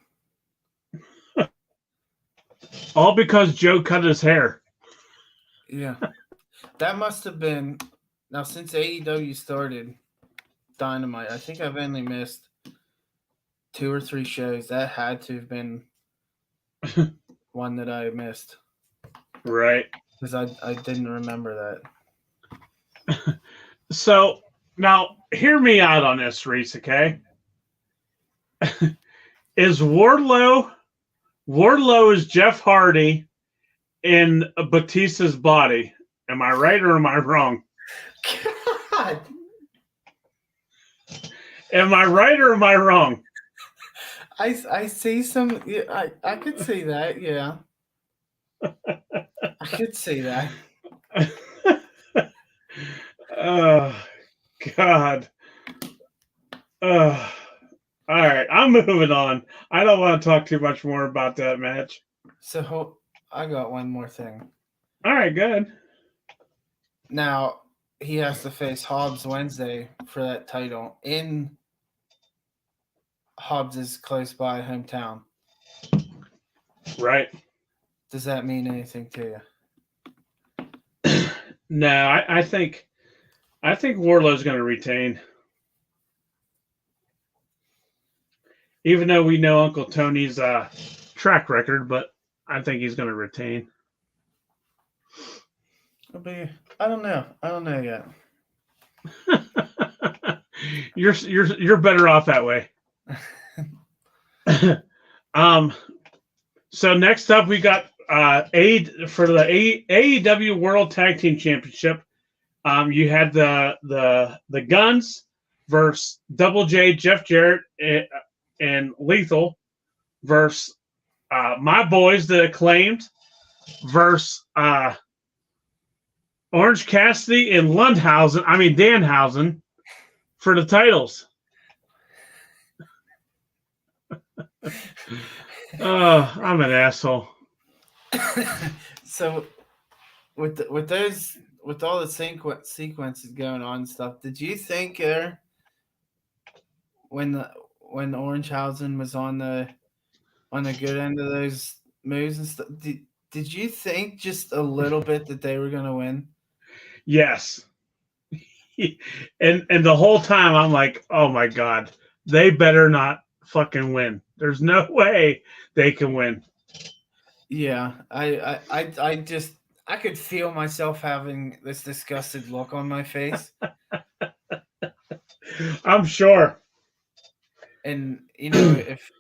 All because Joe cut his hair. Yeah. That must have been, now since AEW started Dynamite, I think I've only missed 2 or 3 shows. That had to have been one that I missed. Right. Because I didn't remember that. So now hear me out on this, Reese, okay? Is Wardlow is Jeff Hardy in Batista's body? Am I right or am I wrong? God. Am I right or am I wrong? I see some. Yeah, I could see that. Yeah, I could see that. Oh God. All right, I'm moving on. I don't want to talk too much more about that match. So I got one more thing. All right, good. Now he has to face Hobbs Wednesday for that title in Hobbs's close by hometown. Right. Does that mean anything to you? No, I think Wardlow's going to retain. Even though we know Uncle Tony's track record, but I think he's going to retain. I don't know yet. You're better off that way. So next up we got for the AEW World Tag Team Championship. You had the Guns versus Double J, Jeff Jarrett, and Lethal versus my boys, the Acclaimed, versus Orange Cassidy and Danhausen for the titles. I'm an asshole. So with all the sequences going on and stuff, did you think when Orangehausen was on the good end of those moves and stuff, did you think just a little bit that they were going to win? Yes. and the whole time I'm like, oh my God, they better not fucking win. There's no way they can win. Yeah, I could feel myself having this disgusted look on my face. I'm sure. And if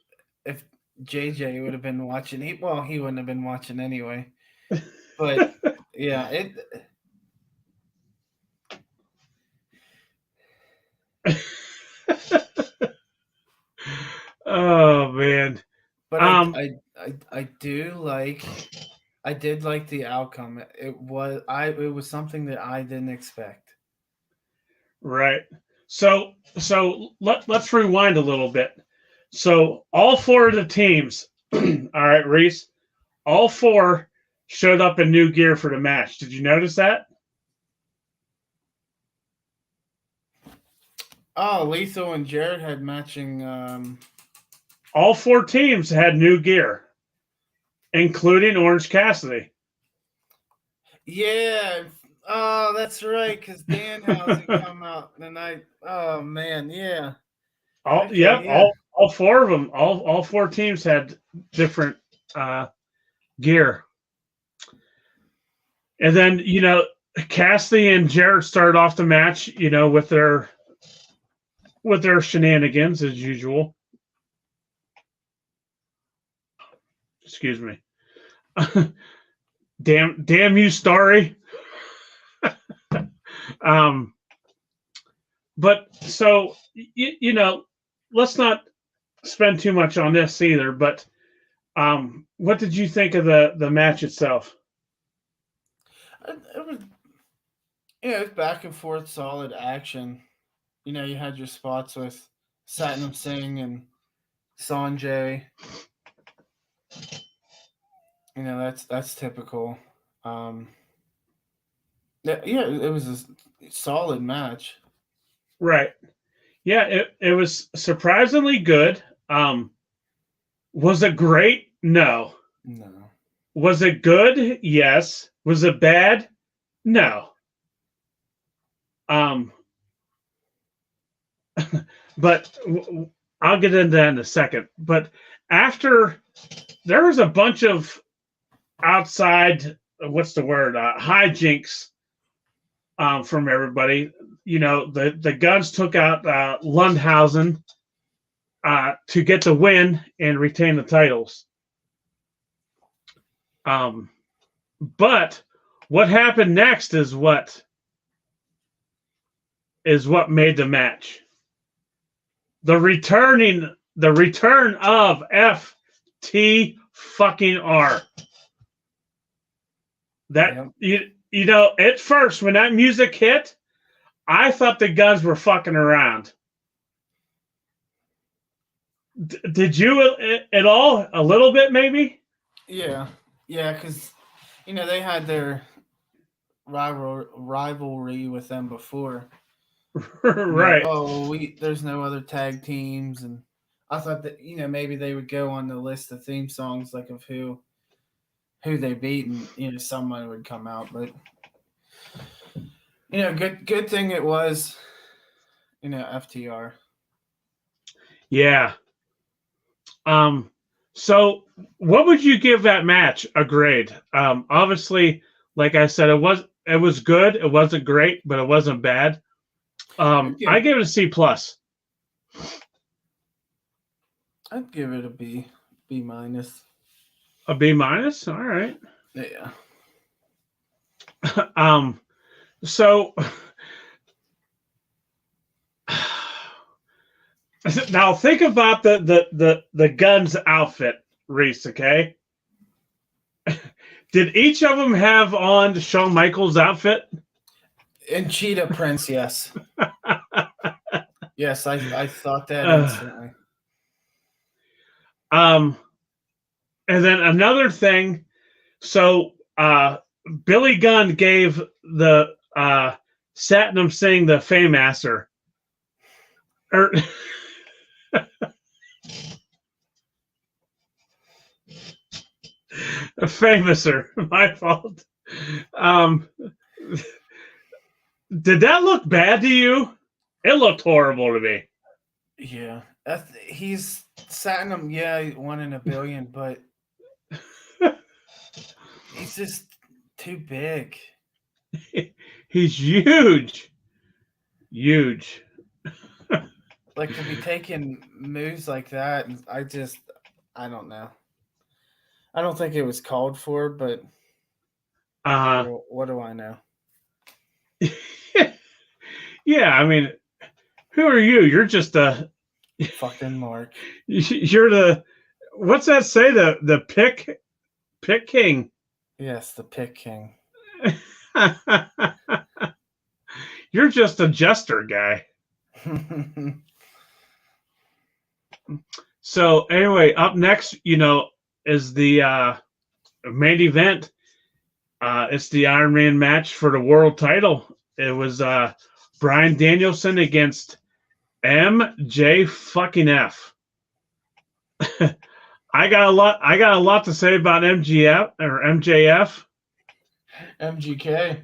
JJ would have been watching, he wouldn't have been watching anyway. But yeah, it. I did like the outcome. It was something that I didn't expect. Right. So let's rewind a little bit. So all four of the teams, all right, Reese, all four showed up in new gear for the match. Did you notice that? Oh, Lethal and Jared had matching. All four teams had new gear, including Orange Cassidy. Yeah. Oh, that's right. Because Danhausen come out the night. Oh man, yeah. All Okay, yep, yeah. all four of them, all four teams had different gear. And then, Cassidy and Jarrett started off the match, with their shenanigans as usual. Excuse me. damn you, Starry. But so let's not spend too much on this either. But what did you think of the match itself? It was, it was back and forth, solid action. You had your spots with Satnam Singh and Sanjay. That's typical. Yeah, it was a solid match. Right. Yeah, it was surprisingly good. Was it great? No. No. Was it good? Yes. Was it bad? No. But I'll get into that in a second. But after there was a bunch of outside, what's the word? Hijinks from everybody. The Guns took out Lundhausen to get the win and retain the titles. But what happened next is what made the match. The return of FT fucking R. That at first when that music hit, I thought the Guns were fucking around. Did you at all? A little bit, maybe? Yeah, because they had their rivalry with them before. Right. There's no other tag teams, and I thought that maybe they would go on the list of theme songs like of who they beat, and someone would come out. But good thing it was FTR. Yeah. So what would you give that match a grade? Obviously, like I said, it was good. It wasn't great, but it wasn't bad. I gave it a C+. I'd give it a B minus. A B minus? All right. Yeah. So now think about the Guns outfit, Reese, okay? Did each of them have on Shawn Michaels' outfit? And Cheetah Prince, yes. Yes, I thought that instantly. And then another thing, so Billy Gunn gave the Satnam Singh the Fame-asser. Famouser, my fault. Did that look bad to you? It looked horrible to me. Yeah, he's Satnam. Yeah, 1 in a billion, but he's just too big. He's huge. Like to be taking moves like that, and I don't know. I don't think it was called for, but what do I know? Yeah, I mean, who are you? You're just a fucking Mark. You're What's that say? The pick king. Yes, the Pick King. You're just a jester guy. So anyway, up next, is the main event. It's the Iron Man match for the world title. It was Bryan Danielson against MJ fucking F. I got a lot to say about MGF or MJF. MGK.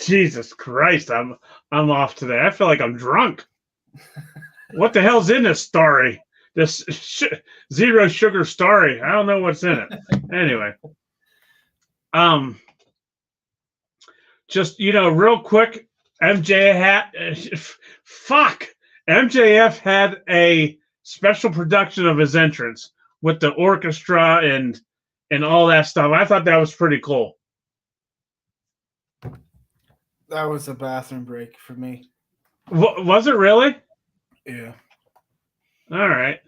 Jesus Christ, I'm off today. I feel like I'm drunk. What the hell's in this story? This zero sugar story. I don't know what's in it. Anyway, just real quick, MJF had a special production of his entrance with the orchestra and all that stuff. I thought that was pretty cool. That was a bathroom break for me. Was it really? Yeah. All right.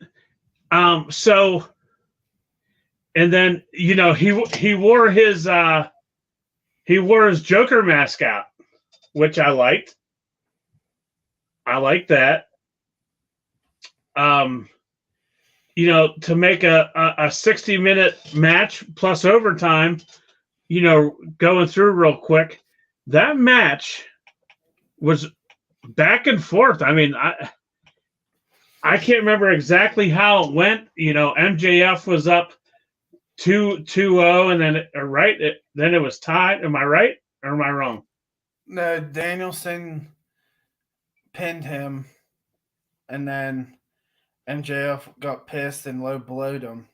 So, and then he wore his Joker mask out, which I liked. I like that. To make a 60-minute match plus overtime, going through real quick, that match was back and forth. I mean, I can't remember exactly how it went. MJF was up 2-0, and then then it was tied. Am I right or am I wrong? No, Danielson pinned him, and then MJF got pissed and low blowed him.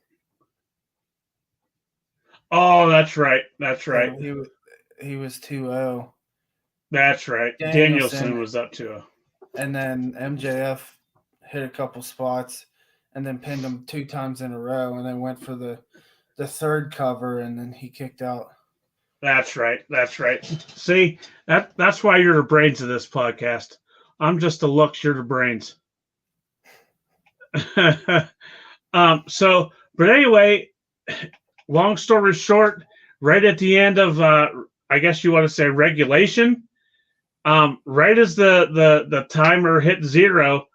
Oh, that's right. That's right. So he was 2-0. That's right. Danielson was up 2-0. And then MJF hit a couple spots and then pinned him 2 times in a row, and then went for the third cover, and then he kicked out. That's right. That's right. See, that's why you're the brains of this podcast. I'm just the looks, you're the brains. But anyway, long story short, right at the end of I guess you want to say regulation, right as the timer hit 0,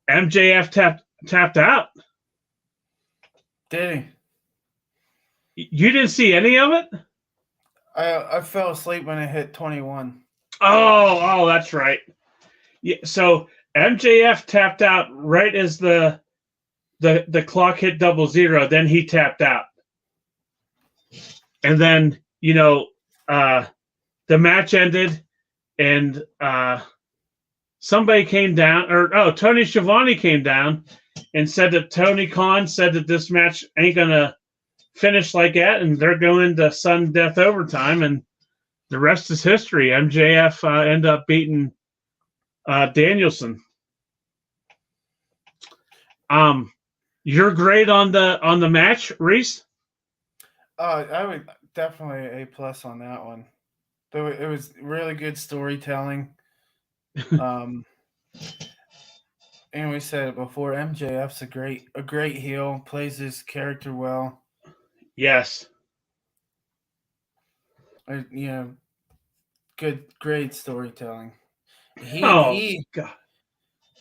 MJF tapped out. Did he? You didn't see any of it? I fell asleep when it hit 21. Oh, that's right. Yeah, so MJF tapped out right as the clock hit 00. Then he tapped out, and then the match ended, and somebody came down, Tony Schiavone came down and said that Tony Khan said that this match ain't gonna finish like that, and they're going to sudden death overtime, and the rest is history. MJF ended up beating Danielson. You're great on the match, Reese. I would definitely A+ on that one. It was really good storytelling. And we said it before, MJF's a great heel, plays his character well. Yes. Great storytelling. God.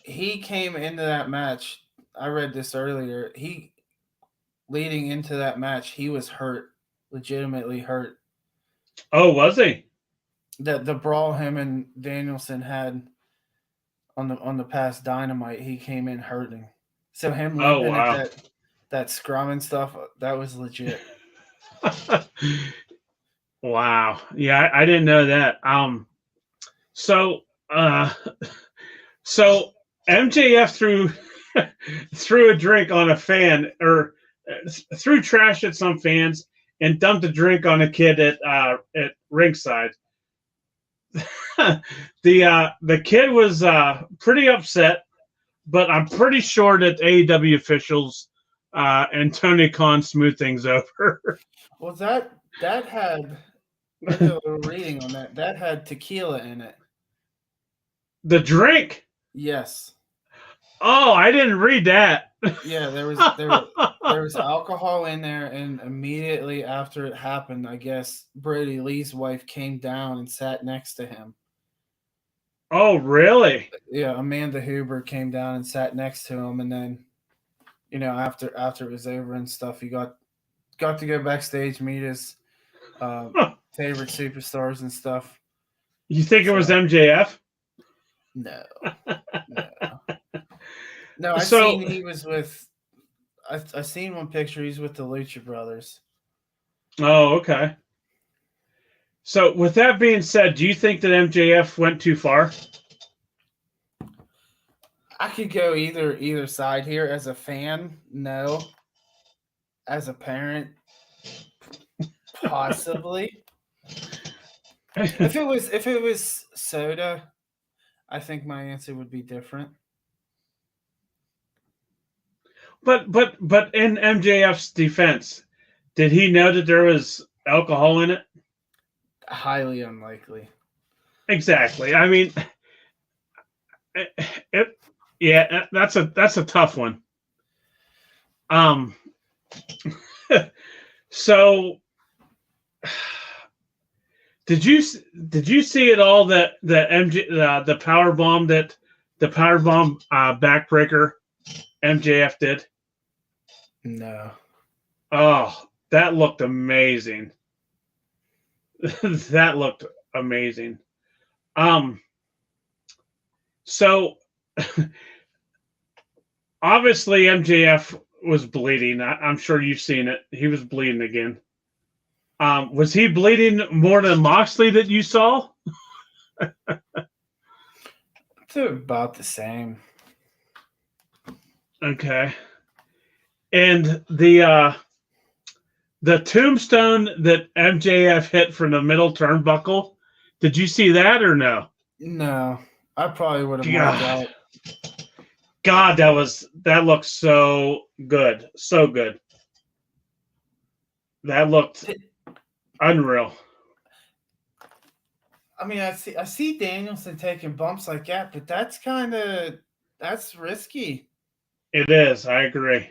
He came into that match. I read this earlier. Leading into that match, he was hurt, legitimately hurt. Oh, was he? The brawl him and Danielson had on the past Dynamite, he came in hurting. So him limping at that scrum and stuff, that was legit. Wow. Yeah, I didn't know that. So MJF threw a drink on a fan, or threw trash at some fans and dumped a drink on a kid at ringside. The kid was pretty upset, but I'm pretty sure that AEW officials and Tony Khan smoothed things over. Well, that had, I did a little reading on that. That had tequila in it. The drink? Yes. Oh, I didn't read that. Yeah, there was alcohol in there, and immediately after it happened, I guess Brody Lee's wife came down and sat next to him. Oh, really? Yeah, Amanda Huber came down and sat next to him, and then, after it was over and stuff, he got to go backstage, meet his favorite superstars and stuff. You think it was So- MJF? No, no, no. I So- seen he was with. I seen one picture. He's with the Lucha Brothers. Oh, okay. So, with that being said, do you think that MJF went too far? I could go either side here. As a fan, no. As a parent, possibly. If it was Soda, I think my answer would be different. But in MJF's defense, did he know that there was alcohol in it? Highly unlikely. Exactly. I mean, that's a tough one. So did you see it all that the power bomb backbreaker MJF did? No. Oh, that looked amazing. That looked amazing. So obviously MJF was bleeding. I'm sure you've seen it. He was bleeding again. Was he bleeding more than Moxley that you saw? They're about the same. Okay. And the tombstone that MJF hit from the middle turnbuckle, did you see that or no? No. I probably would have marked out. God, that looked so good. So good. That looked unreal. I mean, I see Danielson taking bumps like that, but that's risky. It is. I agree.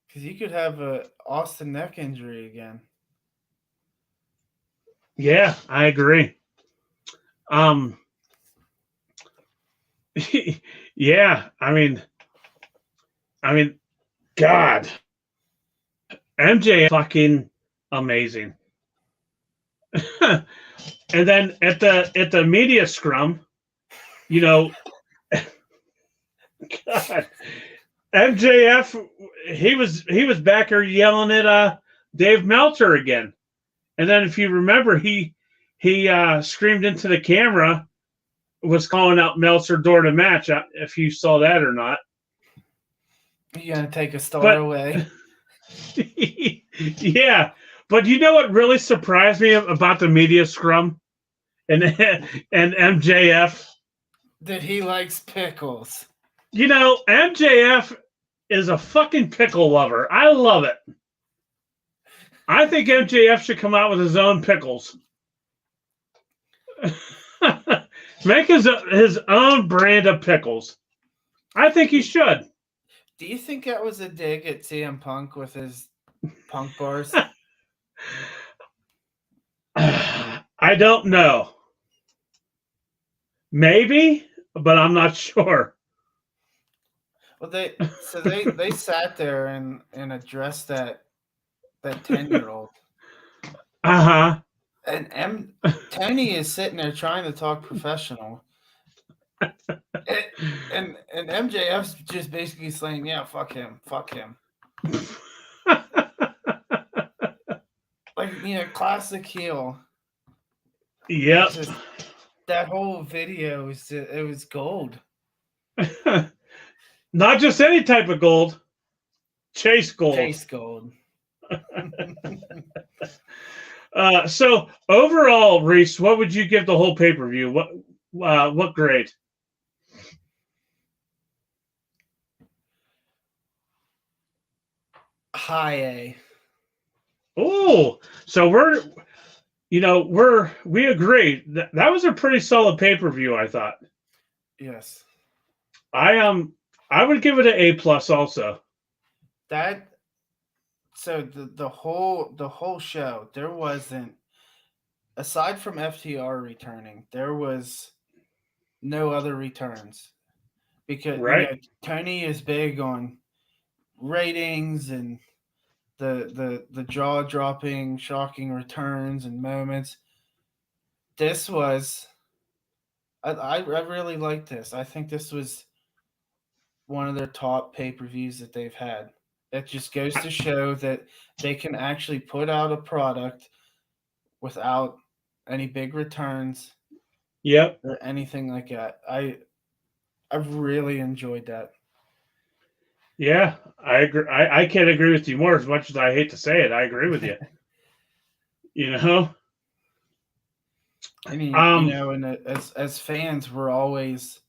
Because you could have a Austin neck injury again. Yeah, I agree. Yeah, I mean, God, MJ is fucking amazing. And then at the media scrum, God, MJF, he was back there yelling at Dave Meltzer again, and then if you remember, he screamed into the camera, was calling out Meltzer during the match. If you saw that or not, You gotta take a star away. Yeah, but you know what really surprised me about the media scrum and MJF? That he likes pickles. MJF is a fucking pickle lover. I love it. I think MJF should come out with his own pickles. Make his own brand of pickles. I think he should. Do you think that was a dig at CM Punk with his punk bars? I don't know. Maybe, but I'm not sure. Well, they sat there and addressed that 10-year-old. Uh-huh. And Tony is sitting there trying to talk professional. And MJF's just basically saying, yeah, fuck him. Like, classic heel. Yep. That whole video was gold. Not just any type of gold. Chase gold. Chase gold. So overall, Reese, what would you give the whole pay-per-view? What grade? High A. Oh, so we agree that was a pretty solid pay-per-view, I thought. Yes. I would give it an A+ also. That so the whole show, there wasn't, aside from FTR returning, there was no other returns, because Right? Tony is big on ratings and the jaw dropping, shocking returns and moments. This was, I really like this. I think this was one of their top pay per views that they've had. It just goes to show that they can actually put out a product without any big returns Yep. or anything like that. I've really enjoyed that. Yeah, I agree. I can't agree with you more. As much as I hate to say it, I agree with you. You know. I mean, Um. and as fans, we're always,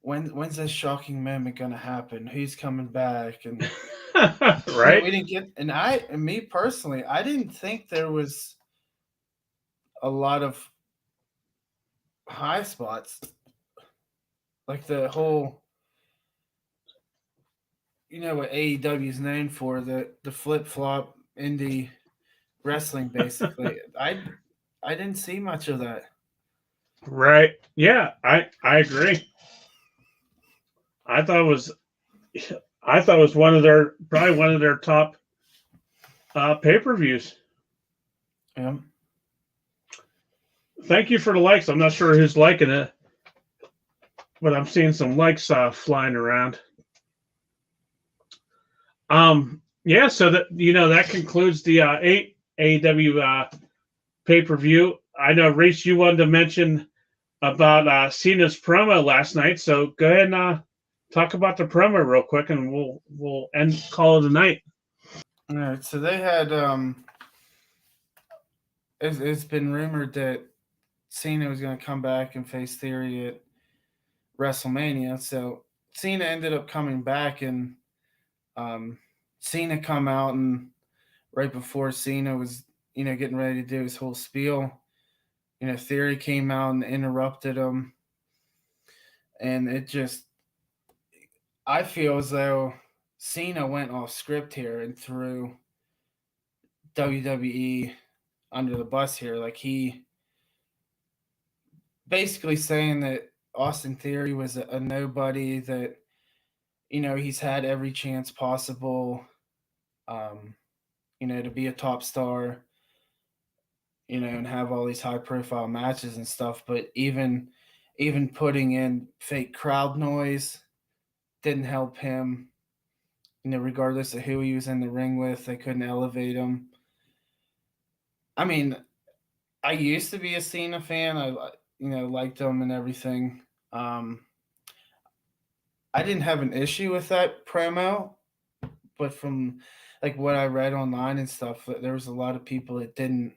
when's this shocking moment gonna happen? Who's coming back? And Right. we didn't get, and me personally, I didn't think there was a lot of high spots, like the whole, what AEW is known for, the flip flop indie wrestling, basically. I didn't see much of that. Right. Yeah. I agree. I thought it was one of their probably one of their top pay-per-views. Yeah. Thank you for the likes. I'm not sure who's liking it, but I'm seeing some likes flying around. Yeah, so that that concludes the 8 AEW pay-per-view. I know, Reese, you wanted to mention about Cena's promo last night, so go ahead and talk about the promo real quick, and we'll end call it a night. All right, so they had it's been rumored that Cena was going to come back and face Theory at WrestleMania. So Cena ended up coming back, and Cena come out, and right before Cena was getting ready to do his whole spiel, Theory came out and interrupted him, and it just, I feel as though Cena went off script here and threw WWE under the bus here. Like, he basically saying that Austin Theory was a nobody, that he's had every chance possible, to be a top star, and have all these high profile matches and stuff. But even putting in fake crowd noise didn't help him. Regardless of who he was in the ring with, they couldn't elevate him. I mean, I used to be a Cena fan. I liked him and everything. I didn't have an issue with that promo, but from like what I read online and stuff, there was a lot of people that didn't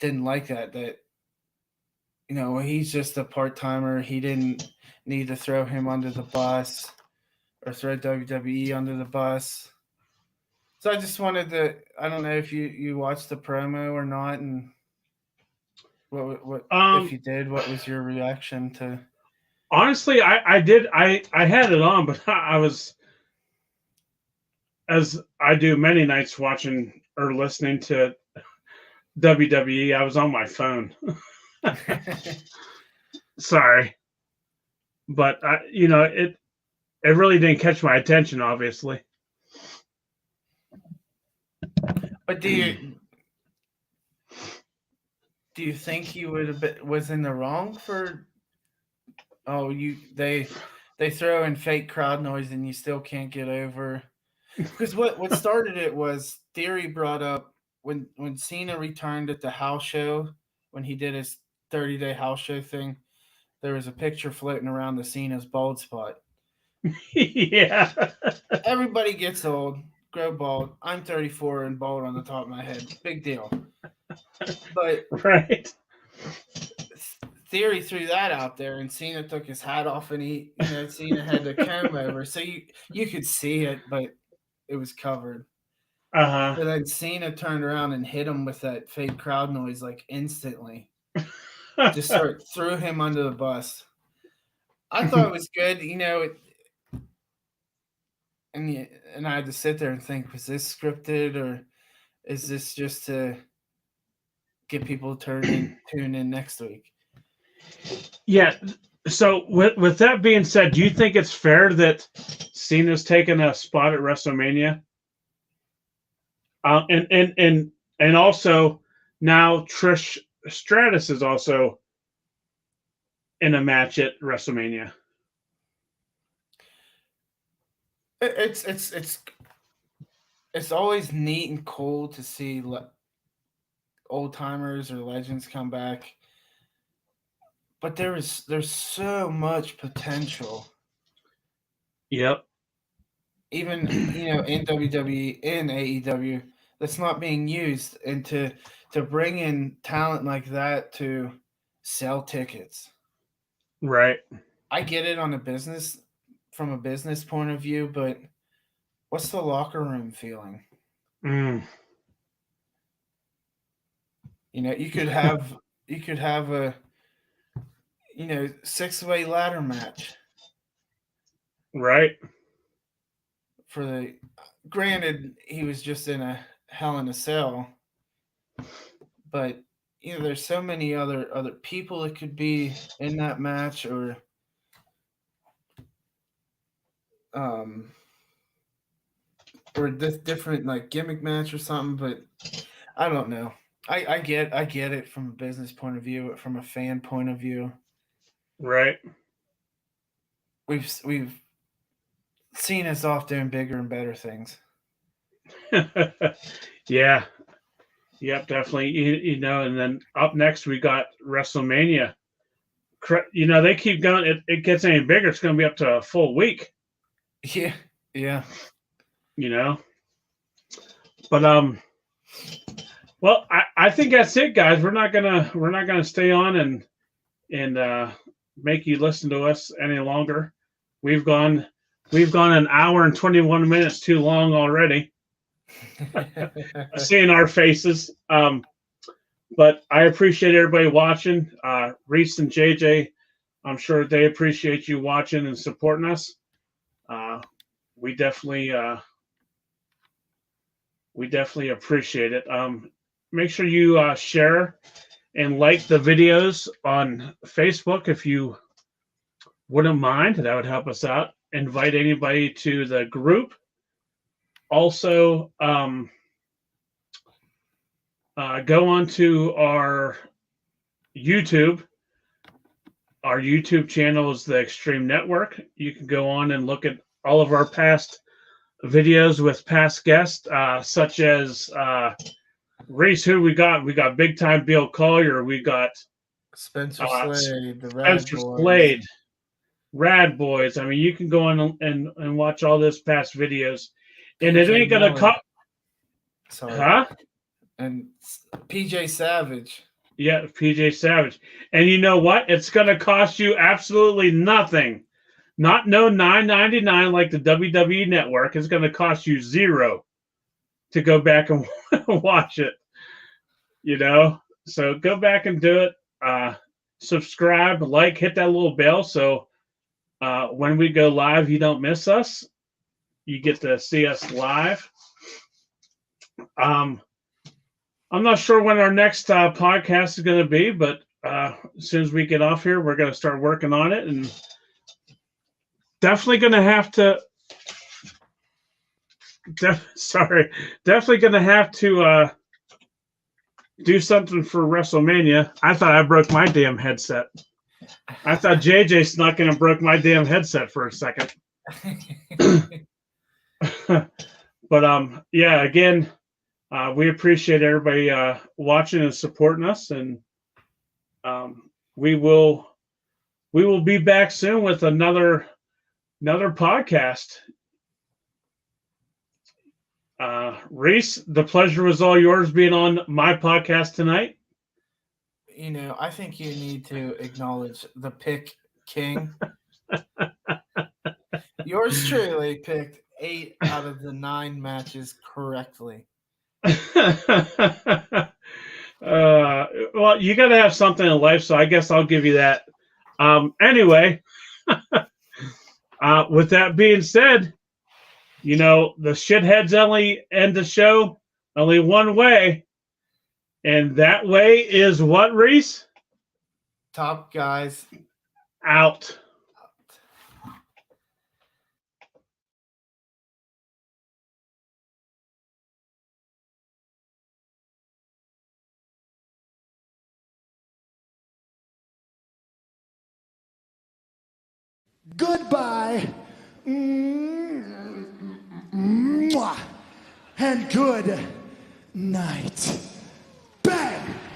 like that. That he's just a part timer. He didn't need to throw him under the bus or throw WWE under the bus. So I just wanted to. I don't know if you watched the promo or not, and what if you did, what was your reaction to? Honestly, I did. I had it on, but I was, as I do many nights, watching or listening to WWE. I was on my phone. Sorry, but it really didn't catch my attention, obviously. But do you think he would have was in the wrong for? Oh, they throw in fake crowd noise and you still can't get over. Because what started it was Theory brought up when Cena returned at the house show, when he did his 30-day house show thing. There was a picture floating around the Cena's bald spot. Yeah. Everybody gets old, grow bald. I'm 34 and bald on the top of my head. Big deal. But right. Theory threw that out there, and Cena took his hat off, and Cena had the comb over, so you could see it, but it was covered. So then Cena turned around and hit him with that fake crowd noise like instantly. just sort of threw him under the bus. I thought it was good, and I had to sit there and think, was this scripted or is this just to get people tune in next week? Yeah. So with that being said, do you think it's fair that Cena's taking a spot at WrestleMania? And also now Trish Stratus is also in a match at WrestleMania. It's always neat and cool to see old timers or legends come back, but there's so much potential. Yep. Even in WWE and AEW that's not being used, and to bring in talent like that to sell tickets. Right. I get it from a business point of view, but what's the locker room feeling? You could have a 6-way ladder match. Right. Granted, he was just in a Hell in a Cell, but there's so many other people that could be in that match, or this different like gimmick match or something. But I don't know. I get it from a business point of view, from a fan point of view. Right. We've seen us off doing bigger and better things. Yeah. Yep, definitely. And then up next we got WrestleMania. They keep going. It gets any bigger, it's going to be up to a full week. Yeah. But well, I think that's it, guys. We're not gonna stay on and make you listen to us any longer. We've gone an hour and 21 minutes too long already. Seeing our faces. But I appreciate everybody watching. Reese and JJ, I'm sure they appreciate you watching and supporting us. We definitely appreciate it. Make sure you share and like the videos on Facebook if you wouldn't mind. That would help us out. Invite anybody to the group. Also, go on to our YouTube. Our YouTube channel is the Extreme Network. You can go on and look at all of our past videos with past guests, such as Reese. Who we got? We got Big Time Bill Collier. We got Spencer Slade, the Spencer Slade, Rad Boys. I mean, you can go on and watch all this past videos, and it ain't gonna cost. Sorry. Huh? And PJ Savage. Yeah, PJ Savage. And you know what? It's gonna cost you absolutely nothing. No $9.99 like the WWE Network. It's gonna cost you $0 to go back and watch it. So go back and do it. Subscribe, like, hit that little bell so when we go live, you don't miss us. You get to see us live. I'm not sure when our next podcast is going to be, but as soon as we get off here, we're going to start working on it, and definitely going to have to. Definitely going to have to do something for WrestleMania. I thought I broke my damn headset. I thought JJ snuck in and broke my damn headset for a second. But yeah, again, we appreciate everybody watching and supporting us, and we will be back soon with another podcast. Reese, the pleasure was all yours being on my podcast tonight. I think you need to acknowledge the pick king. Yours truly picked 8 out of the 9 matches correctly. Well, you got to have something in life, so I guess I'll give you that. Anyway, with that being said, you know, the shitheads only end the show only one way, and that way is what, Reese? Top guys Out. Goodbye. Mwah. And good night.